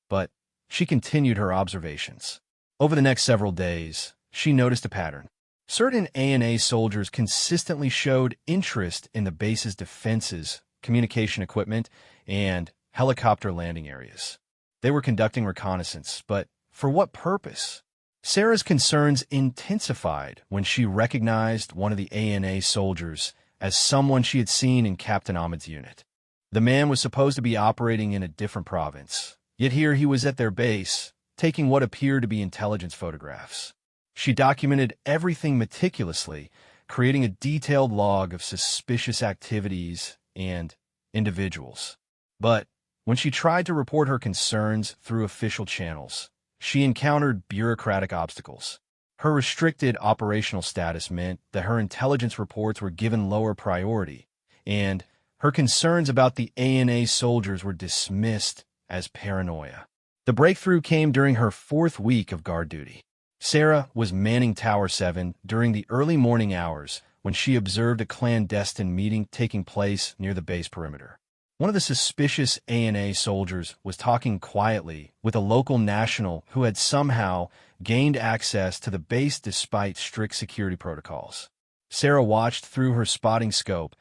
A: but she continued her observations. Over the next several days, she noticed a pattern. Certain ANA soldiers consistently showed interest in the base's defenses, communication equipment, and helicopter landing areas. They were conducting reconnaissance, but for what purpose? Sarah's concerns intensified when she recognized one of the ANA soldiers as someone she had seen in Captain Ahmed's unit. The man was supposed to be operating in a different province, yet here he was at their base, taking what appeared to be intelligence photographs. She documented everything meticulously, creating a detailed log of suspicious activities and individuals. But when she tried to report her concerns through official channels, she encountered bureaucratic obstacles. Her restricted operational status meant that her intelligence reports were given lower priority, and her concerns about the ANA soldiers were dismissed as paranoia. The breakthrough came during her 4th week of guard duty. Sarah was manning Tower 7 during the early morning hours when she observed a clandestine meeting taking place near the base perimeter. One of the suspicious ANA soldiers was talking quietly with a local national who had somehow gained access to the base despite strict security protocols. Sarah watched through her spotting scope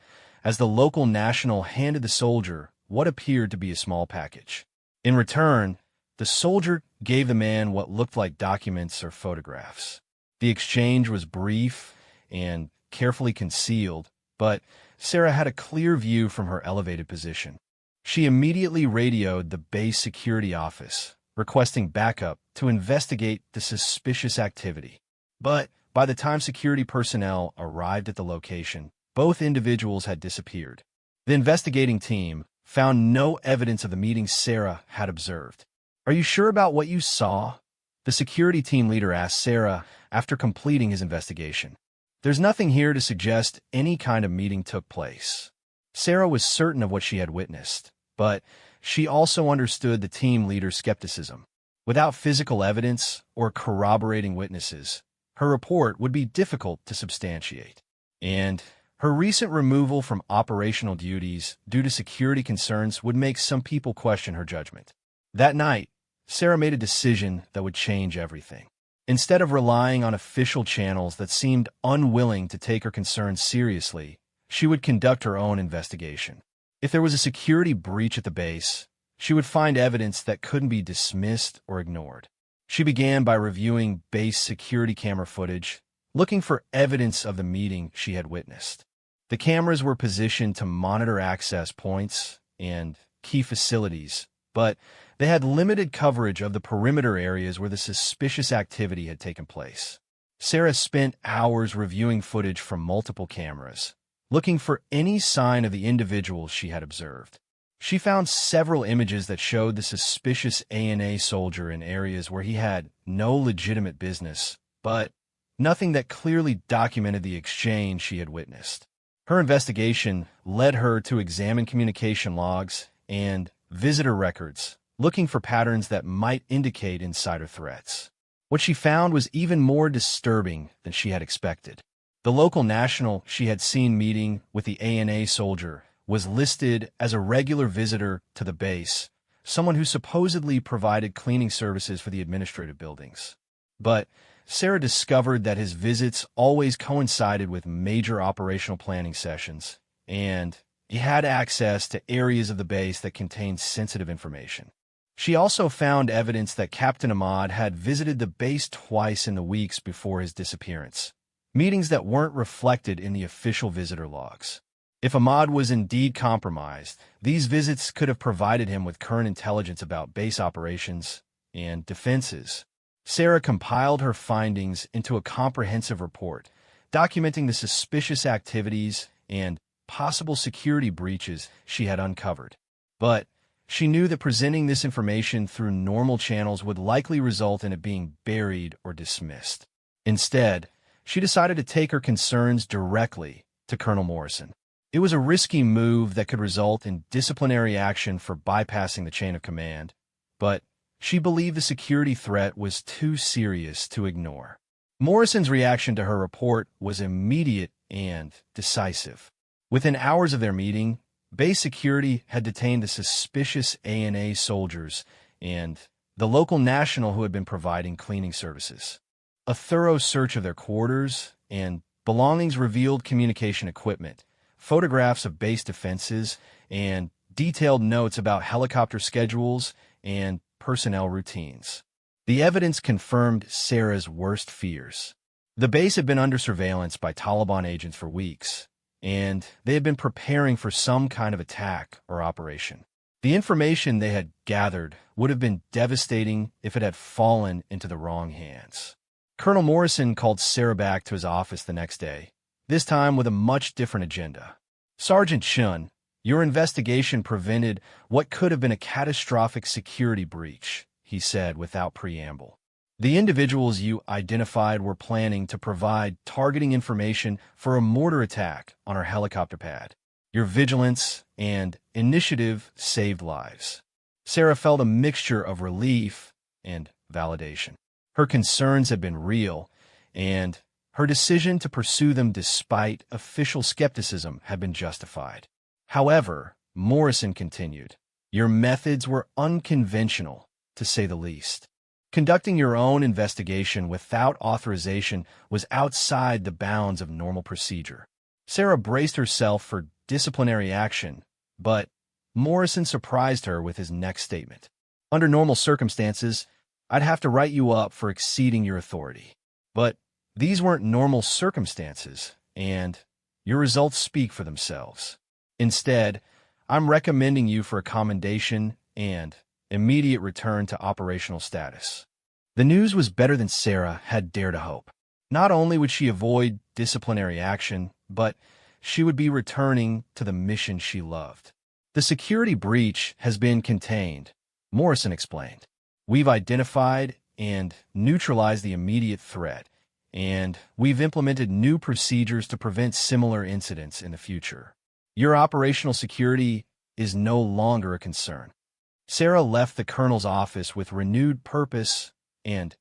A: as the local national handed the soldier what appeared to be a small package. In return, the soldier gave the man what looked like documents or photographs. The exchange was brief and carefully concealed, but Sarah had a clear view from her elevated position. She immediately radioed the base security office, requesting backup to investigate the suspicious activity. But by the time security personnel arrived at the location, both individuals had disappeared. The investigating team found no evidence of the meeting Sarah had observed. "Are you sure about what you saw?" the security team leader asked Sarah after completing his investigation. "There's nothing here to suggest any kind of meeting took place." Sarah was certain of what she had witnessed, but she also understood the team leader's skepticism. Without physical evidence or corroborating witnesses, her report would be difficult to substantiate. And her recent removal from operational duties due to security concerns would make some people question her judgment. That night, Sarah made a decision that would change everything. Instead of relying on official channels that seemed unwilling to take her concerns seriously, she would conduct her own investigation. If there was a security breach at the base, she would find evidence that couldn't be dismissed or ignored. She began by reviewing base security camera footage, looking for evidence of the meeting she had witnessed. The cameras were positioned to monitor access points and key facilities, but they had limited coverage of the perimeter areas where the suspicious activity had taken place. Sarah spent hours reviewing footage from multiple cameras, looking for any sign of the individuals she had observed. She found several images that showed the suspicious ANA soldier in areas where he had no legitimate business, but nothing that clearly documented the exchange she had witnessed. Her investigation led her to examine communication logs and visitor records, looking for patterns that might indicate insider threats. What she found was even more disturbing than she had expected. The local national she had seen meeting with the ANA soldier was listed as a regular visitor to the base, someone who supposedly provided cleaning services for the administrative buildings. But Sarah discovered that his visits always coincided with major operational planning sessions, and he had access to areas of the base that contained sensitive information. She also found evidence that Captain Ahmad had visited the base twice in the weeks before his disappearance, meetings that weren't reflected in the official visitor logs. If Ahmad was indeed compromised, these visits could have provided him with current intelligence about base operations and defenses. Sarah compiled her findings into a comprehensive report, documenting the suspicious activities and possible security breaches she had uncovered. But she knew that presenting this information through normal channels would likely result in it being buried or dismissed. Instead, she decided to take her concerns directly to Colonel Morrison. It was a risky move that could result in disciplinary action for bypassing the chain of command, but she believed the security threat was too serious to ignore. Morrison's reaction to her report was immediate and decisive. Within hours of their meeting, base security had detained the suspicious ANA soldiers and the local national who had been providing cleaning services. A thorough search of their quarters and belongings revealed communication equipment, photographs of base defenses, and detailed notes about helicopter schedules and personnel routines. The evidence confirmed Sarah's worst fears. The base had been under surveillance by Taliban agents for weeks, and they had been preparing for some kind of attack or operation. The information they had gathered would have been devastating if it had fallen into the wrong hands. Colonel Morrison called Sarah back to his office the next day, this time with a much different agenda. "Sergeant Chun, your investigation prevented what could have been a catastrophic security breach," he said without preamble. "The individuals you identified were planning to provide targeting information for a mortar attack on our helicopter pad. Your vigilance and initiative saved lives." Sarah felt a mixture of relief and validation. Her concerns had been real, and her decision to pursue them despite official skepticism had been justified. However, Morrison continued, "Your methods were unconventional, to say the least. Conducting your own investigation without authorization was outside the bounds of normal procedure." Sarah braced herself for disciplinary action, but Morrison surprised her with his next statement. "Under normal circumstances, I'd have to write you up for exceeding your authority. But these weren't normal circumstances, and your results speak for themselves. Instead, I'm recommending you for a commendation and immediate return to operational status." The news was better than Sarah had dared to hope. Not only would she avoid disciplinary action, but she would be returning to the mission she loved. "The security breach has been contained," Morrison explained. "We've identified and neutralized the immediate threat, and we've implemented new procedures to prevent similar incidents in the future. Your operational security is no longer a concern." Sarah left the colonel's office with renewed purpose and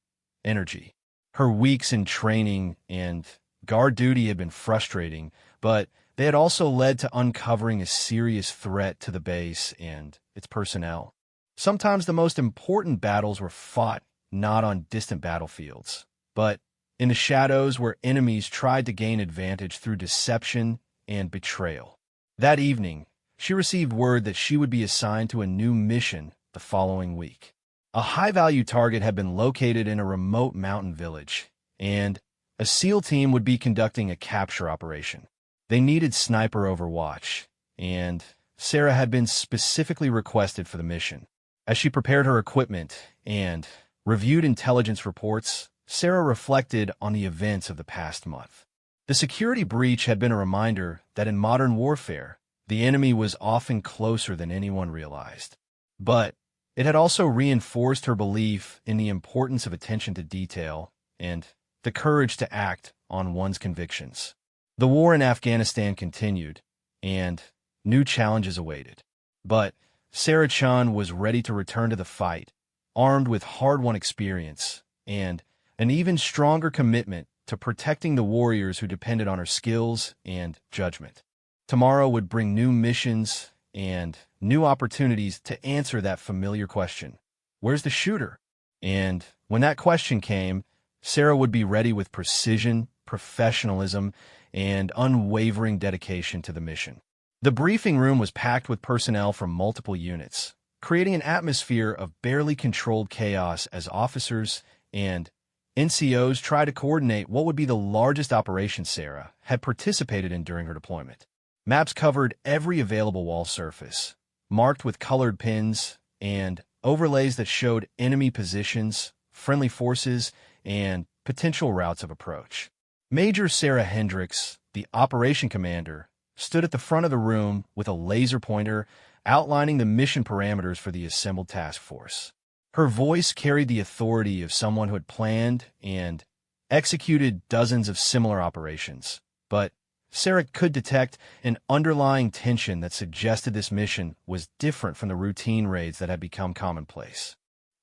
A: energy. Her weeks in training and guard duty had been frustrating, but they had also led to uncovering a serious threat to the base and its personnel. Sometimes the most important battles were fought not on distant battlefields, but in the shadows where enemies tried to gain advantage through deception and betrayal. That evening, she received word that she would be assigned to a new mission the following week. A high-value target had been located in a remote mountain village, and a SEAL team would be conducting a capture operation. They needed sniper overwatch, and Sarah had been specifically requested for the mission. As she prepared her equipment and reviewed intelligence reports, Sarah reflected on the events of the past month. The security breach had been a reminder that in modern warfare, The enemy was often closer than anyone realized. But it had also reinforced her belief in the importance of attention to detail and the courage to act on one's convictions. The war in Afghanistan continued, and new challenges awaited. But Sarah Chun was ready to return to the fight, armed with hard-won experience and an even stronger commitment to protecting the warriors who depended on her skills and judgment. Tomorrow would bring new missions and new opportunities to answer that familiar question: where's the shooter? And when that question came, Sarah would be ready with precision, professionalism, and unwavering dedication to the mission. The briefing room was packed with personnel from multiple units, creating an atmosphere of barely controlled chaos as officers and NCOs tried to coordinate what would be the largest operation Sarah had participated in during her deployment. Maps covered every available wall surface, marked with colored pins and overlays that showed enemy positions, friendly forces, and potential routes of approach. Major Sarah Hendricks, the operation commander, stood at the front of the room with a laser pointer outlining the mission parameters for the assembled task force. Her voice carried the authority of someone who had planned and executed dozens of similar operations. But Sarah could detect an underlying tension that suggested this mission was different from the routine raids that had become commonplace.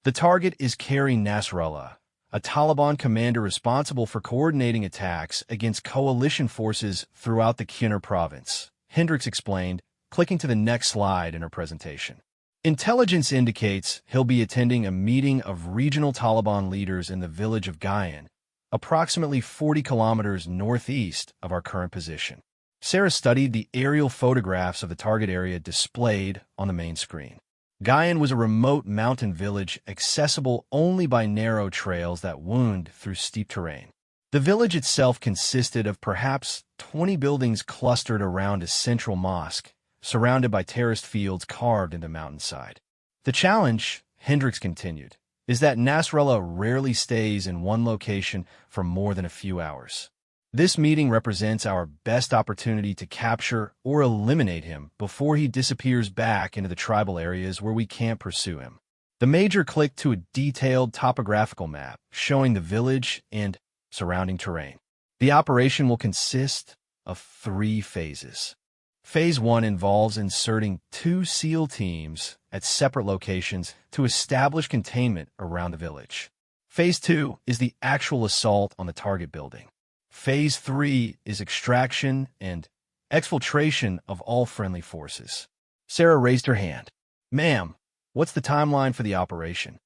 A: The target is Kari Nasrallah, a Taliban commander responsible for coordinating attacks against coalition forces throughout the Kunar province, Hendricks explained, clicking to the next slide in her presentation. Intelligence indicates he'll be attending a meeting of regional Taliban leaders in the village of Gyan, approximately 40 kilometers northeast of our current position. Sarah studied the aerial photographs of the target area displayed on the main screen. Gyan was a remote mountain village accessible only by narrow trails that wound through steep terrain. The village itself consisted of perhaps 20 buildings clustered around a central mosque, surrounded by terraced fields carved into the mountainside. The challenge, Hendricks continued, is that Nasrallah rarely stays in one location for more than a few hours. This meeting represents our best opportunity to capture or eliminate him before he disappears back into the tribal areas where we can't pursue him. The major clicked to a detailed topographical map showing the village and surrounding terrain. The operation will consist of 3 phases. Phase 1 involves inserting 2 SEAL teams at separate locations to establish containment around the village. Phase 2 is the actual assault on the target building. Phase 3 is extraction and exfiltration of all friendly forces. Sarah raised her hand. Ma'am, what's the timeline for the operation?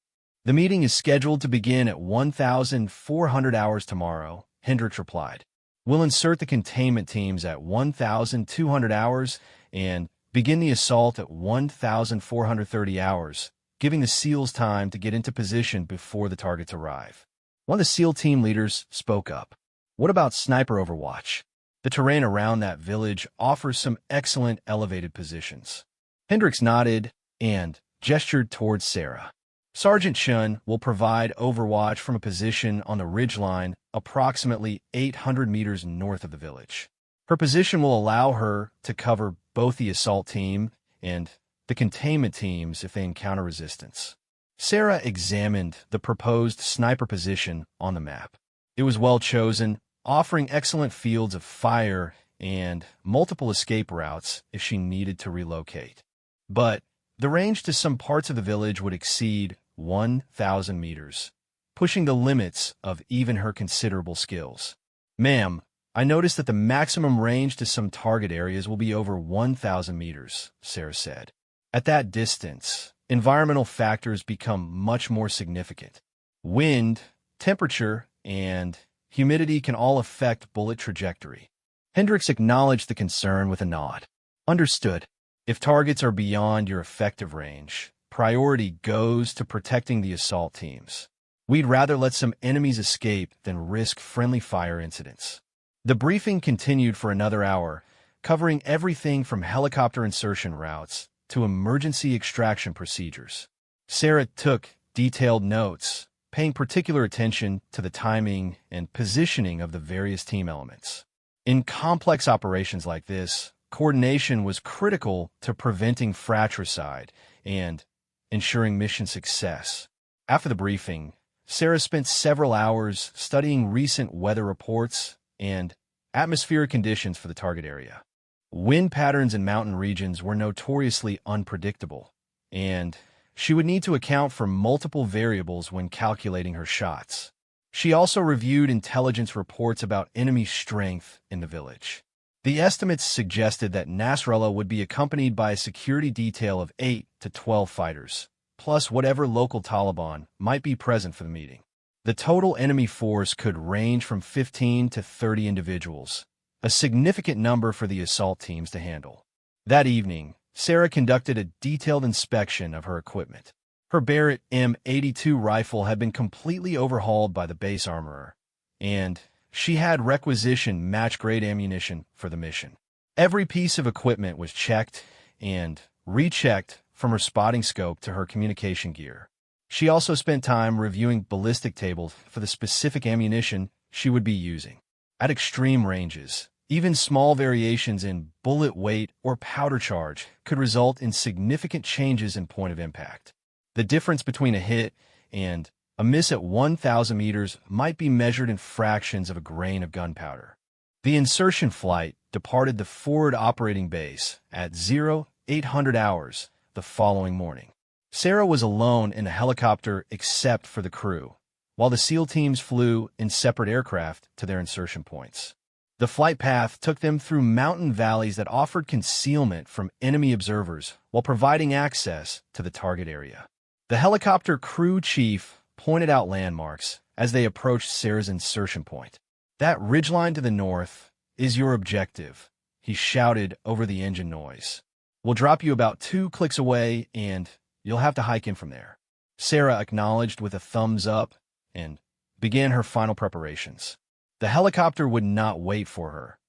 A: The meeting is scheduled to begin at 1,400 hours tomorrow, Hendricks replied. We'll insert the containment teams at 1,200 hours and begin the assault at 1,430 hours, giving the SEALs time to get into position before the targets arrive. One of the SEAL team leaders spoke up. What about sniper overwatch? The terrain around that village offers some excellent elevated positions. Hendricks nodded and gestured towards Sarah. Sergeant Chun will provide overwatch from a position on the ridgeline approximately 800 meters north of the village. Her position will allow her to cover both the assault team and the containment teams if they encounter resistance. Sarah examined the proposed sniper position on the map. It was well chosen, offering excellent fields of fire and multiple escape routes if she needed to relocate. But the range to some parts of the village would exceed 1,000 meters, pushing the limits of even her considerable skills. Ma'am, I noticed that the maximum range to some target areas will be over 1,000 meters, Sarah said. At that distance, environmental factors become much more significant. Wind, temperature, and humidity can all affect bullet trajectory. Hendricks acknowledged the concern with a nod. Understood. If targets are beyond your effective range, priority goes to protecting the assault teams. We'd rather let some enemies escape than risk friendly fire incidents. The briefing continued for another hour, covering everything from helicopter insertion routes to emergency extraction procedures. Sarah took detailed notes, paying particular attention to the timing and positioning of the various team elements. In complex operations like this, coordination was critical to preventing fratricide and ensuring mission success. After the briefing, Sarah spent several hours studying recent weather reports and atmospheric conditions for the target area. Wind patterns in mountain regions were notoriously unpredictable, and she would need to account for multiple variables when calculating her shots. She also reviewed intelligence reports about enemy strength in the village. The estimates suggested that Nasrallah would be accompanied by a security detail of 8 to 12 fighters, plus whatever local Taliban might be present for the meeting. The total enemy force could range from 15 to 30 individuals, a significant number for the assault teams to handle. That evening, Sarah conducted a detailed inspection of her equipment. Her Barrett M82 rifle had been completely overhauled by the base armorer, and she had requisitioned match-grade ammunition for the mission. Every piece of equipment was checked and rechecked from her spotting scope to her communication gear. She also spent time reviewing ballistic tables for the specific ammunition she would be using. At extreme ranges, even small variations in bullet weight or powder charge could result in significant changes in point of impact. The difference between a hit and a miss at 1,000 meters might be measured in fractions of a grain of gunpowder. The insertion flight departed the forward operating base at 0800 hours the following morning. Sarah was alone in a helicopter except for the crew, while the SEAL teams flew in separate aircraft to their insertion points. The flight path took them through mountain valleys that offered concealment from enemy observers while providing access to the target area. The helicopter crew chief pointed out landmarks as they approached Sarah's insertion point. "That ridgeline to the north is your objective," he shouted over the engine noise. "We'll drop you about 2 clicks away, and you'll have to hike in from there." Sarah acknowledged with a thumbs up and began her final preparations. The helicopter would not wait for her.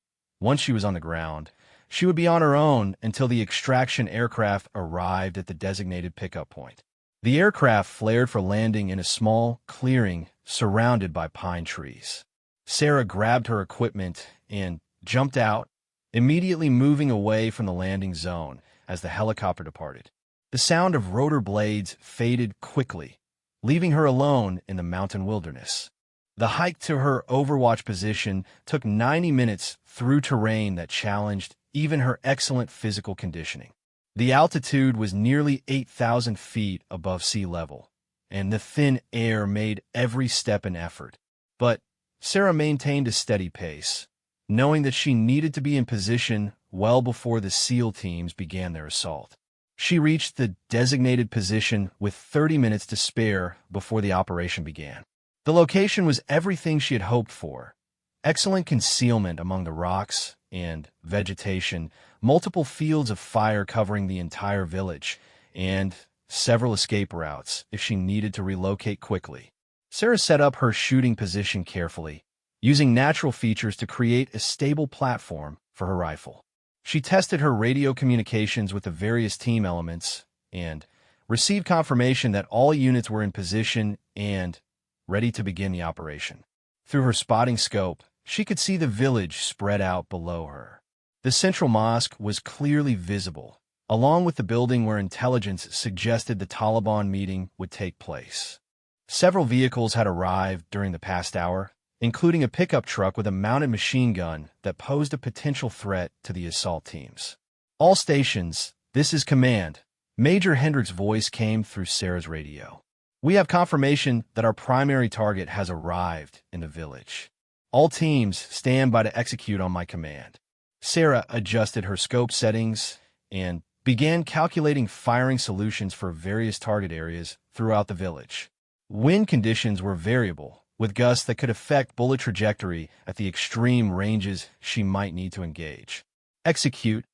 A: Once she was on the ground, she would be on her own until the extraction aircraft arrived at the designated pickup point. The aircraft flared for landing in a small clearing surrounded by pine trees. Sarah grabbed her equipment and jumped out, immediately moving away from the landing zone as the helicopter departed. The sound of rotor blades faded quickly, leaving her alone in the mountain wilderness. The hike to her overwatch position took 90 minutes through terrain that challenged even her excellent physical conditioning. The altitude was nearly 8,000 feet above sea level, and the thin air made every step an effort. But Sarah maintained a steady pace, knowing that she needed to be in position well before the SEAL teams began their assault. She reached the designated position with 30 minutes to spare before the operation began. The location was everything she had hoped for. Excellent concealment among the rocks and vegetation, multiple fields of fire covering the entire village, and several escape routes if she needed to relocate quickly. Sarah set up her shooting position carefully, using natural features to create a stable platform for her rifle. She tested her radio communications with the various team elements and received confirmation that all units were in position and ready to begin the operation. Through her spotting scope, she could see the village spread out below her. The central mosque was clearly visible, along with the building where intelligence suggested the Taliban meeting would take place. Several vehicles had arrived during the past hour, including a pickup truck with a mounted machine gun that posed a potential threat to the assault teams. "All stations, this is command." Major Hendrick's voice came through Sarah's radio. "We have confirmation that our primary target has arrived in the village. All teams stand by to execute on my command." Sarah adjusted her scope settings and began calculating firing solutions for various target areas throughout the village. Wind conditions were variable, with gusts that could affect bullet trajectory at the extreme ranges she might need to engage. "Execute,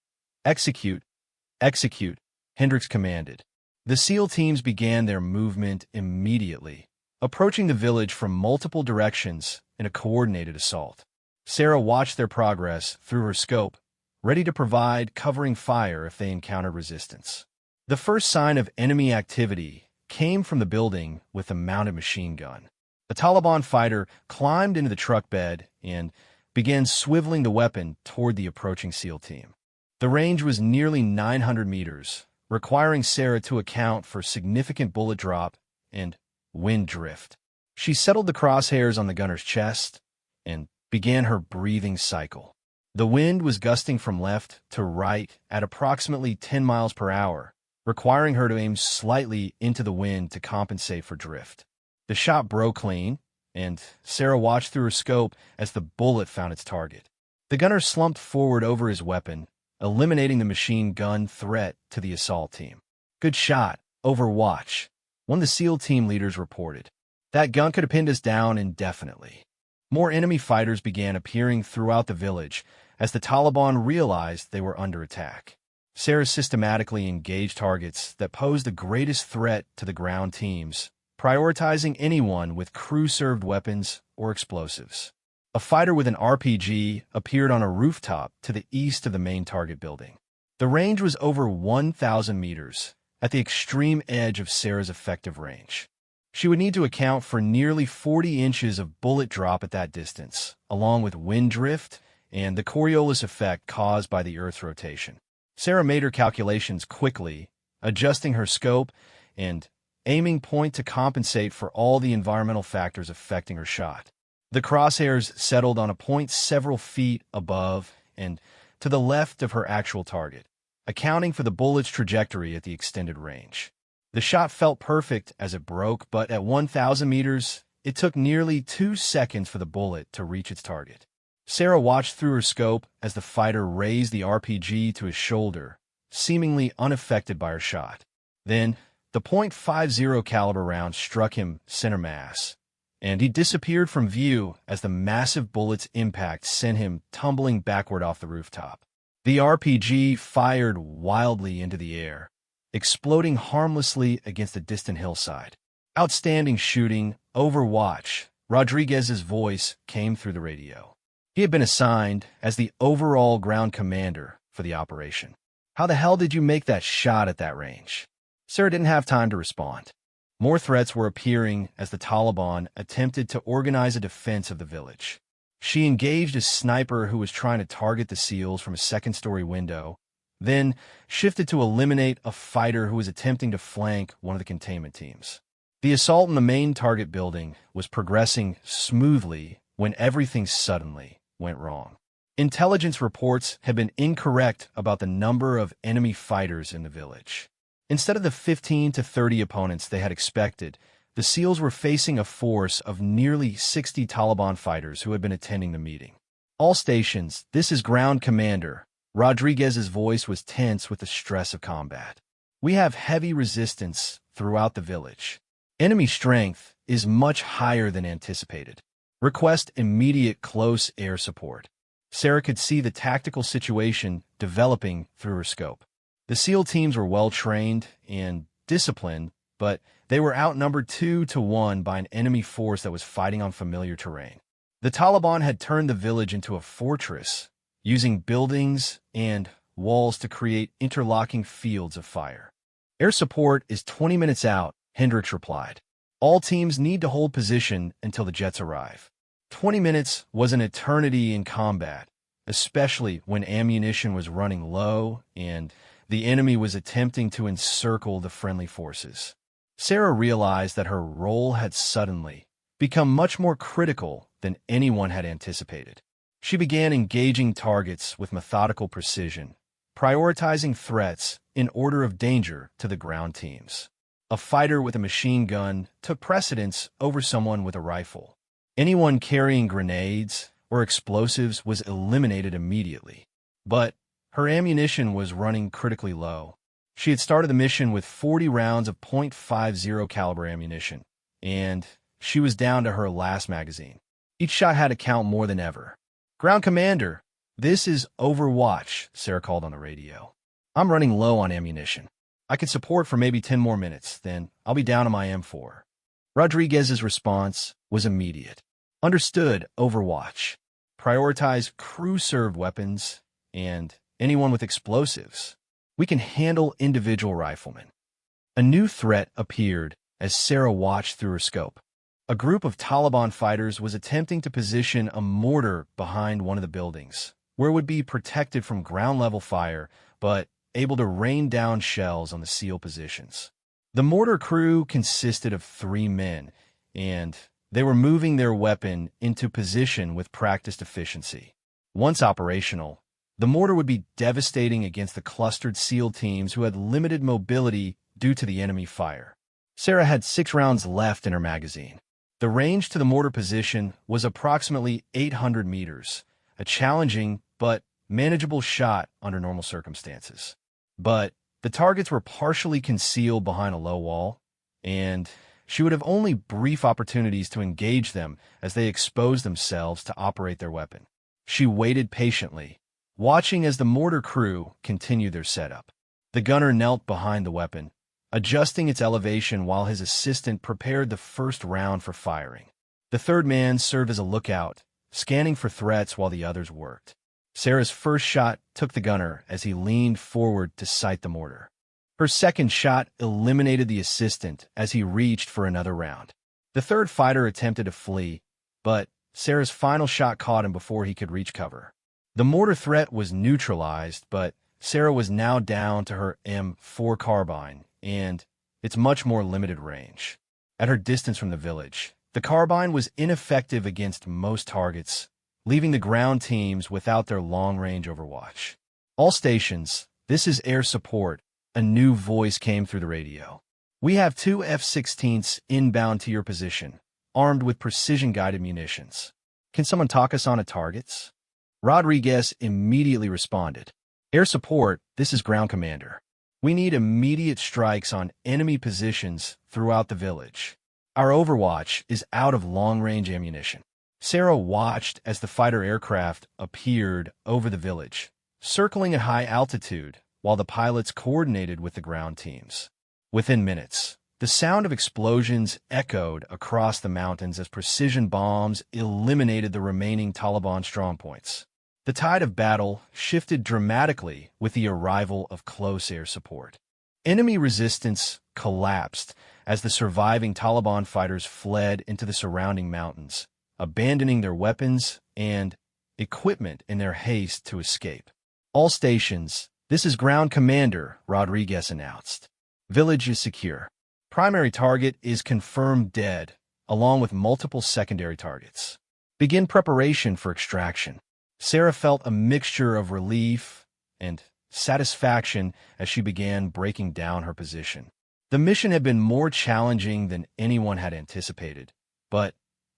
A: execute, execute," Hendricks commanded. The SEAL teams began their movement immediately, approaching the village from multiple directions in a coordinated assault. Sarah watched their progress through her scope, ready to provide covering fire if they encountered resistance. The first sign of enemy activity came from the building with a mounted machine gun. A Taliban fighter climbed into the truck bed and began swiveling the weapon toward the approaching SEAL team. The range was nearly 900 meters, requiring Sarah to account for significant bullet drop and wind drift. She settled the crosshairs on the gunner's chest and began her breathing cycle. The wind was gusting from left to right at approximately 10 miles per hour, requiring her to aim slightly into the wind to compensate for drift. The shot broke clean, and Sarah watched through her scope as the bullet found its target. The gunner slumped forward over his weapon, eliminating the machine gun threat to the assault team. "Good shot, Overwatch," one of the SEAL team leaders reported. "That gun could have pinned us down indefinitely." More enemy fighters began appearing throughout the village as the Taliban realized they were under attack. Sarah systematically engaged targets that posed the greatest threat to the ground teams, prioritizing anyone with crew-served weapons or explosives. A fighter with an RPG appeared on a rooftop to the east of the main target building. The range was over 1,000 meters, at the extreme edge of Sarah's effective range. She would need to account for nearly 40 inches of bullet drop at that distance, along with wind drift and the Coriolis effect caused by the Earth's rotation. Sarah made her calculations quickly, adjusting her scope and aiming point to compensate for all the environmental factors affecting her shot. The crosshairs settled on a point several feet above and to the left of her actual target, accounting for the bullet's trajectory at the extended range. The shot felt perfect as it broke, but at 1,000 meters, it took nearly 2 seconds for the bullet to reach its target. Sarah watched through her scope as the fighter raised the RPG to his shoulder, seemingly unaffected by her shot. Then, the .50 caliber round struck him center mass, and he disappeared from view as the massive bullet's impact sent him tumbling backward off the rooftop. The RPG fired wildly into the air, exploding harmlessly against a distant hillside. "Outstanding shooting, Overwatch," Rodriguez's voice came through the radio. He had been assigned as the overall ground commander for the operation. "How the hell did you make that shot at that range?" Sarah didn't have time to respond. More threats were appearing as the Taliban attempted to organize a defense of the village. She engaged a sniper who was trying to target the SEALs from a second-story window, then shifted to eliminate a fighter who was attempting to flank one of the containment teams. The assault on the main target building was progressing smoothly when everything suddenly went wrong. Intelligence reports had been incorrect about the number of enemy fighters in the village. Instead of the 15 to 30 opponents they had expected, the SEALs were facing a force of nearly 60 Taliban fighters who had been attending the meeting. "All stations, this is Ground Commander." Rodriguez's voice was tense with the stress of combat. "We have heavy resistance throughout the village. Enemy strength is much higher than anticipated. Request immediate close air support." Sarah could see the tactical situation developing through her scope. The SEAL teams were well-trained and disciplined, but they were outnumbered 2-1 by an enemy force that was fighting on familiar terrain. The Taliban had turned the village into a fortress, using buildings and walls to create interlocking fields of fire. "Air support is 20 minutes out," Hendricks replied. "All teams need to hold position until the jets arrive." 20 minutes was an eternity in combat, especially when ammunition was running low and the enemy was attempting to encircle the friendly forces. Sarah realized that her role had suddenly become much more critical than anyone had anticipated. She began engaging targets with methodical precision, prioritizing threats in order of danger to the ground teams. A fighter with a machine gun took precedence over someone with a rifle. Anyone carrying grenades or explosives was eliminated immediately. But her ammunition was running critically low. She had started the mission with 40 rounds of .50 caliber ammunition, and she was down to her last magazine. Each shot had to count more than ever. "Ground Commander, this is Overwatch," Sarah called on the radio. "I'm running low on ammunition. I could support for maybe 10 more minutes, then I'll be down on my M4. Rodriguez's response was immediate. "Understood, Overwatch. Prioritize crew-served weapons and anyone with explosives. We can handle individual riflemen." A new threat appeared as Sarah watched through her scope. A group of Taliban fighters was attempting to position a mortar behind one of the buildings, where it would be protected from ground-level fire, but able to rain down shells on the SEAL positions. The mortar crew consisted of 3 men, and they were moving their weapon into position with practiced efficiency. Once operational, the mortar would be devastating against the clustered SEAL teams who had limited mobility due to the enemy fire. Sarah had 6 rounds left in her magazine. The range to the mortar position was approximately 800 meters, a challenging but manageable shot under normal circumstances. But the targets were partially concealed behind a low wall, and she would have only brief opportunities to engage them as they exposed themselves to operate their weapon. She waited patiently, watching as the mortar crew continued their setup. The gunner knelt behind the weapon, adjusting its elevation while his assistant prepared the first round for firing. The third man served as a lookout, scanning for threats while the others worked. Sarah's first shot took the gunner as he leaned forward to sight the mortar. Her second shot eliminated the assistant as he reached for another round. The third fighter attempted to flee, but Sarah's final shot caught him before he could reach cover. The mortar threat was neutralized, but Sarah was now down to her M4 carbine and its much more limited range. At her distance from the village, the carbine was ineffective against most targets, leaving the ground teams without their long-range overwatch. All stations, this is air support. A new voice came through the radio. We have 2 F-16s inbound to your position, armed with precision-guided munitions. Can someone talk us on targets? Rodriguez immediately responded. Air support, this is ground commander. We need immediate strikes on enemy positions throughout the village. Our overwatch is out of long-range ammunition. Sarah watched as the fighter aircraft appeared over the village, circling at high altitude while the pilots coordinated with the ground teams. Within minutes, the sound of explosions echoed across the mountains as precision bombs eliminated the remaining Taliban strongpoints. The tide of battle shifted dramatically with the arrival of close air support. Enemy resistance collapsed as the surviving Taliban fighters fled into the surrounding mountains, abandoning their weapons and equipment in their haste to escape. All stations, this is Ground Commander, Rodriguez announced. Village is secure. Primary target is confirmed dead, along with multiple secondary targets. Begin preparation for extraction. Sarah felt a mixture of relief and satisfaction as she began breaking down her position. The mission had been more challenging than anyone had anticipated, but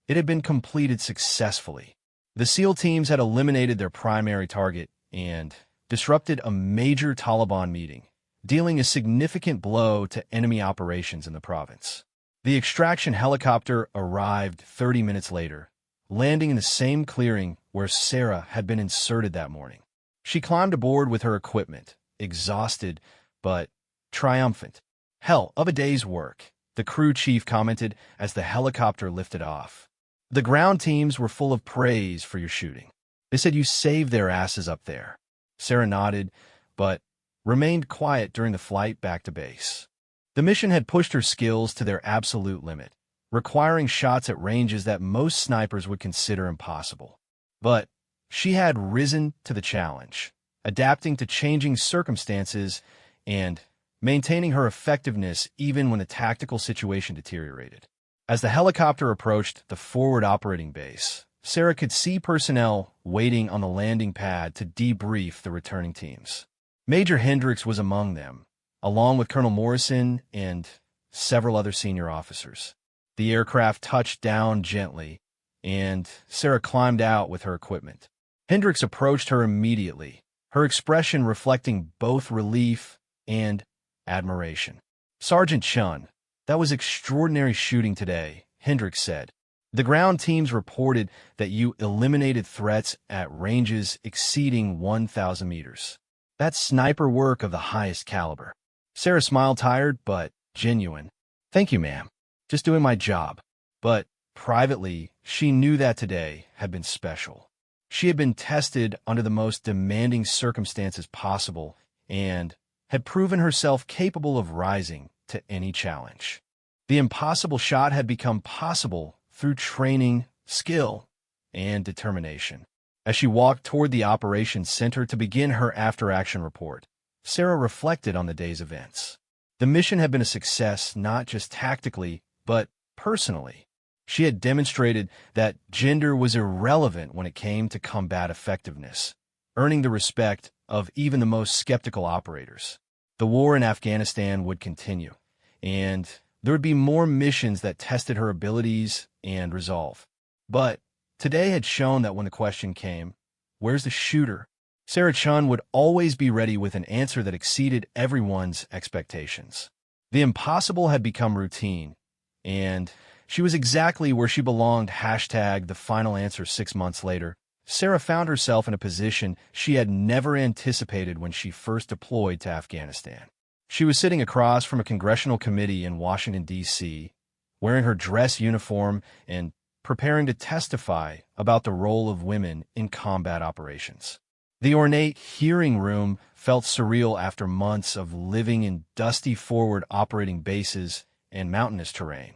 A: it had been completed successfully. The SEAL teams had eliminated their primary target and disrupted a major Taliban meeting, dealing a significant blow to enemy operations in the province. The extraction helicopter arrived 30 minutes later, landing in the same clearing where Sarah had been inserted that morning. She climbed aboard with her equipment, exhausted but triumphant. Hell of a day's work, the crew chief commented as the helicopter lifted off. The ground teams were full of praise for your shooting. They said you saved their asses up there. Sarah nodded, but remained quiet during the flight back to base. The mission had pushed her skills to their absolute limit, requiring shots at ranges that most snipers would consider impossible. But she had risen to the challenge, adapting to changing circumstances and maintaining her effectiveness even when the tactical situation deteriorated. As the helicopter approached the forward operating base, Sarah could see personnel waiting on the landing pad to debrief the returning teams. Major Hendricks was among them, along with Colonel Morrison and several other senior officers. The aircraft touched down gently, and Sarah climbed out with her equipment. Hendricks approached her immediately, her expression reflecting both relief and admiration. Sergeant Chun, that was extraordinary shooting today, Hendricks said. The ground teams reported that you eliminated threats at ranges exceeding 1,000 meters. That's sniper work of the highest caliber. Sarah smiled, tired but genuine. Thank you, ma'am. Just doing my job. But privately, she knew that today had been special. She had been tested under the most demanding circumstances possible and had proven herself capable of rising to any challenge. The impossible shot had become possible through training, skill, and determination. As she walked toward the operations center to begin her after-action report, Sarah reflected on the day's events. The mission had been a success not just tactically, but personally. She had demonstrated that gender was irrelevant when it came to combat effectiveness, earning the respect of even the most skeptical operators. The war in Afghanistan would continue, and there would be more missions that tested her abilities and resolve. But today had shown that when the question came, "Where's the shooter?" Sarah Chun would always be ready with an answer that exceeded everyone's expectations. The impossible had become routine, and she was exactly where she belonged. The final answer 6 months later. Sarah found herself in a position she had never anticipated when she first deployed to Afghanistan. She was sitting across from a congressional committee in Washington, D.C., wearing her dress uniform and preparing to testify about the role of women in combat operations. The ornate hearing room felt surreal after months of living in dusty forward operating bases and mountainous terrain.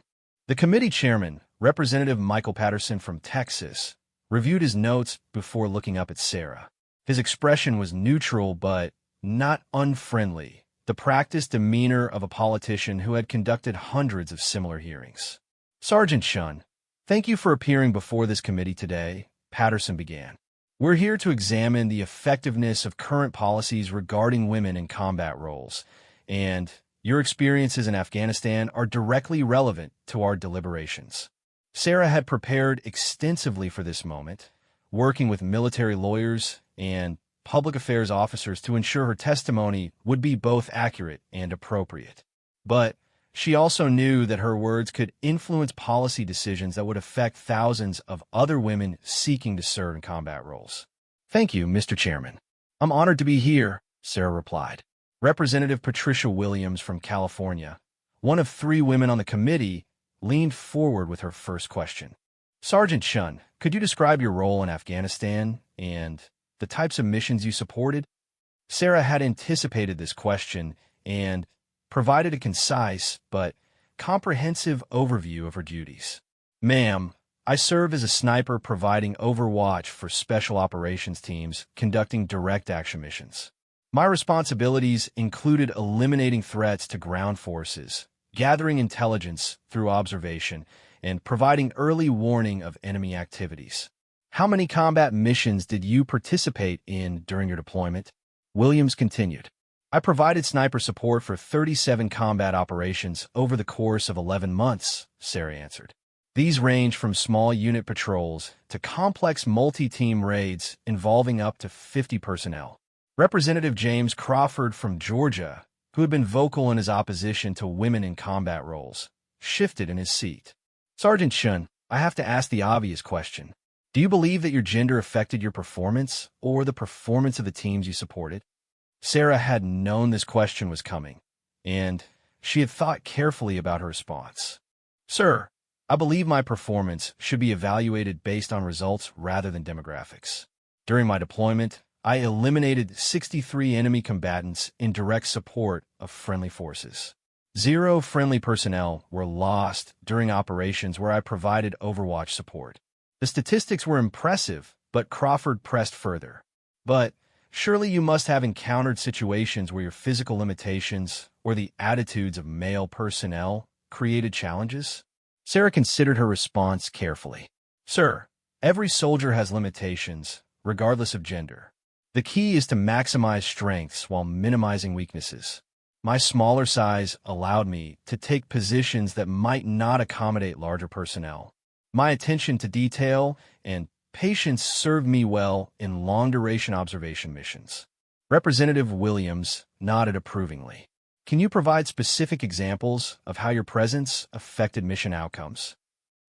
A: The committee chairman, Representative Michael Patterson from Texas, reviewed his notes before looking up at Sarah. His expression was neutral but not unfriendly, the practiced demeanor of a politician who had conducted hundreds of similar hearings. "Sergeant Chun, thank you for appearing before this committee today," Patterson began. "We're here to examine the effectiveness of current policies regarding women in combat roles, and your experiences in Afghanistan are directly relevant to our deliberations." Sarah had prepared extensively for this moment, working with military lawyers and public affairs officers to ensure her testimony would be both accurate and appropriate. But she also knew that her words could influence policy decisions that would affect thousands of other women seeking to serve in combat roles. "Thank you, Mr. Chairman. I'm honored to be here," Sarah replied. Representative Patricia Williams from California, one of 3 women on the committee, leaned forward with her first question. "Sergeant Chun, could you describe your role in Afghanistan and the types of missions you supported?" Sarah had anticipated this question and provided a concise but comprehensive overview of her duties. "Ma'am, I serve as a sniper providing overwatch for special operations teams conducting direct action missions. My responsibilities included eliminating threats to ground forces, gathering intelligence through observation, and providing early warning of enemy activities." "How many combat missions did you participate in during your deployment?" Williams continued. "I provided sniper support for 37 combat operations over the course of 11 months, Sarah answered. These range from small unit patrols to complex multi-team raids involving up to 50 personnel. Representative James Crawford from Georgia, who had been vocal in his opposition to women in combat roles, shifted in his seat. "Sergeant Chun, I have to ask the obvious question. Do you believe that your gender affected your performance or the performance of the teams you supported?" Sarah had known this question was coming, and she had thought carefully about her response. "Sir, I believe my performance should be evaluated based on results rather than demographics. During my deployment, I eliminated 63 enemy combatants in direct support of friendly forces. 0 friendly personnel were lost during operations where I provided overwatch support. The statistics were impressive, but Crawford pressed further. But surely you must have encountered situations where your physical limitations or the attitudes of male personnel created challenges?" Sarah considered her response carefully. "Sir, every soldier has limitations, regardless of gender. The key is to maximize strengths while minimizing weaknesses. My smaller size allowed me to take positions that might not accommodate larger personnel. My attention to detail and patience served me well in long-duration observation missions." Representative Williams nodded approvingly. "Can you provide specific examples of how your presence affected mission outcomes?"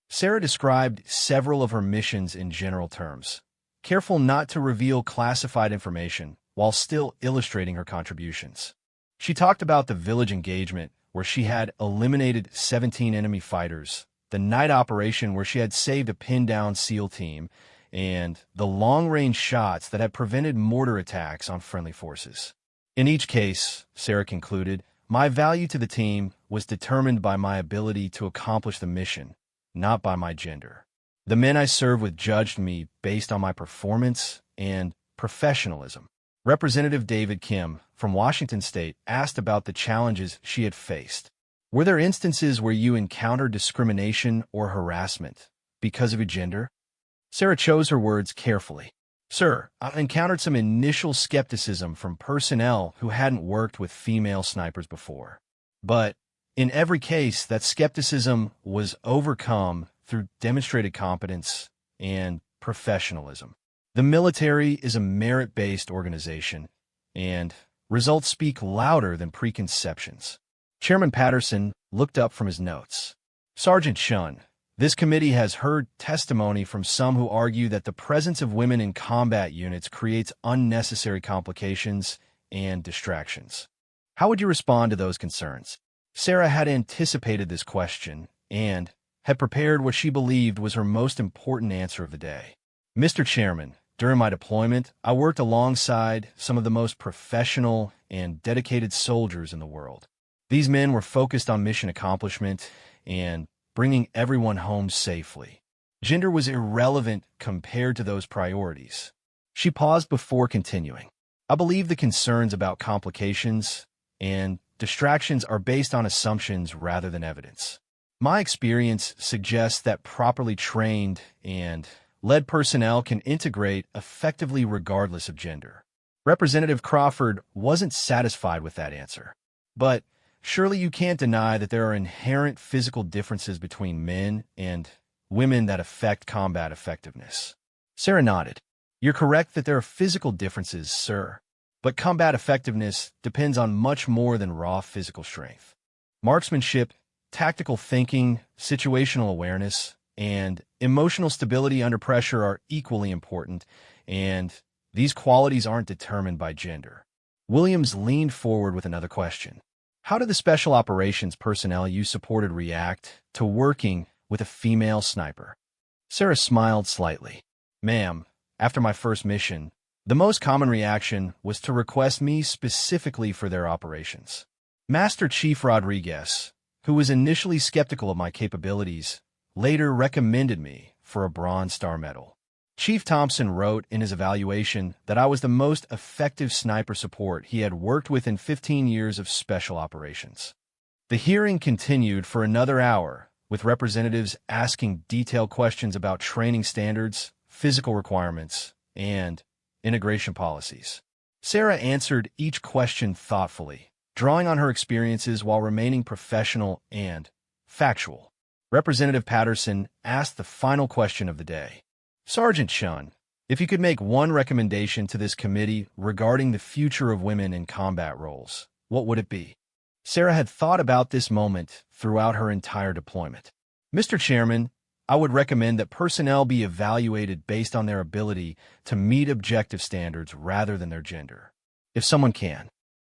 A: Sarah described several of her missions in general terms, careful not to reveal classified information while still illustrating her contributions. She talked about the village engagement, where she had eliminated 17 enemy fighters, the night operation where she had saved a pinned-down SEAL team, and the long-range shots that had prevented mortar attacks on friendly forces. In each case, Sarah concluded, my value to the team was determined by my ability to accomplish the mission, not by my gender. The men I served with judged me based on my performance and professionalism. Representative David Kim from Washington State asked about the challenges she had faced. Were there instances where you encountered discrimination or harassment because of your gender? Sarah chose her words carefully. Sir, I've encountered some initial skepticism from personnel who hadn't worked with female snipers before. But in every case, that skepticism was overcome through demonstrated competence and professionalism. The military is a merit-based organization, and results speak louder than preconceptions. Chairman Patterson looked up from his notes. Sergeant Chun, this committee has heard testimony from some who argue that the presence of women in combat units creates unnecessary complications and distractions. How would you respond to those concerns? Sarah had anticipated this question and had prepared what she believed was her most important answer of the day. Mr. Chairman, during my deployment, I worked alongside some of the most professional and dedicated soldiers in the world. These men were focused on mission accomplishment and bringing everyone home safely. Gender was irrelevant compared to those priorities. She paused before continuing. I believe the concerns about complications and distractions are based on assumptions rather than evidence. My experience suggests that properly trained and led personnel can integrate effectively regardless of gender. Representative Crawford wasn't satisfied with that answer. But surely you can't deny that there are inherent physical differences between men and women that affect combat effectiveness. Sarah nodded. You're correct that there are physical differences, sir. But combat effectiveness depends on much more than raw physical strength. Marksmanship, tactical thinking, situational awareness, and emotional stability under pressure are equally important, and these qualities aren't determined by gender. Williams leaned forward with another question. How did the special operations personnel you supported react to working with a female sniper? Sarah smiled slightly. Ma'am, after my first mission, the most common reaction was to request me specifically for their operations. Master Chief Rodriguez, who was initially skeptical of my capabilities, later recommended me for a Bronze Star Medal. Chief Thompson wrote in his evaluation that I was the most effective sniper support he had worked with in 15 years of special operations. The hearing continued for another hour, with representatives asking detailed questions about training standards, physical requirements, and integration policies. Sarah answered each question thoughtfully, drawing on her experiences while remaining professional and factual. Representative Patterson asked the final question of the day. Sergeant Chun, if you could make one recommendation to this committee regarding the future of women in combat roles, what would it be? Sarah had thought about this moment throughout her entire deployment. Mr. Chairman, I would recommend that personnel be evaluated based on their ability to meet objective standards rather than their gender. If someone can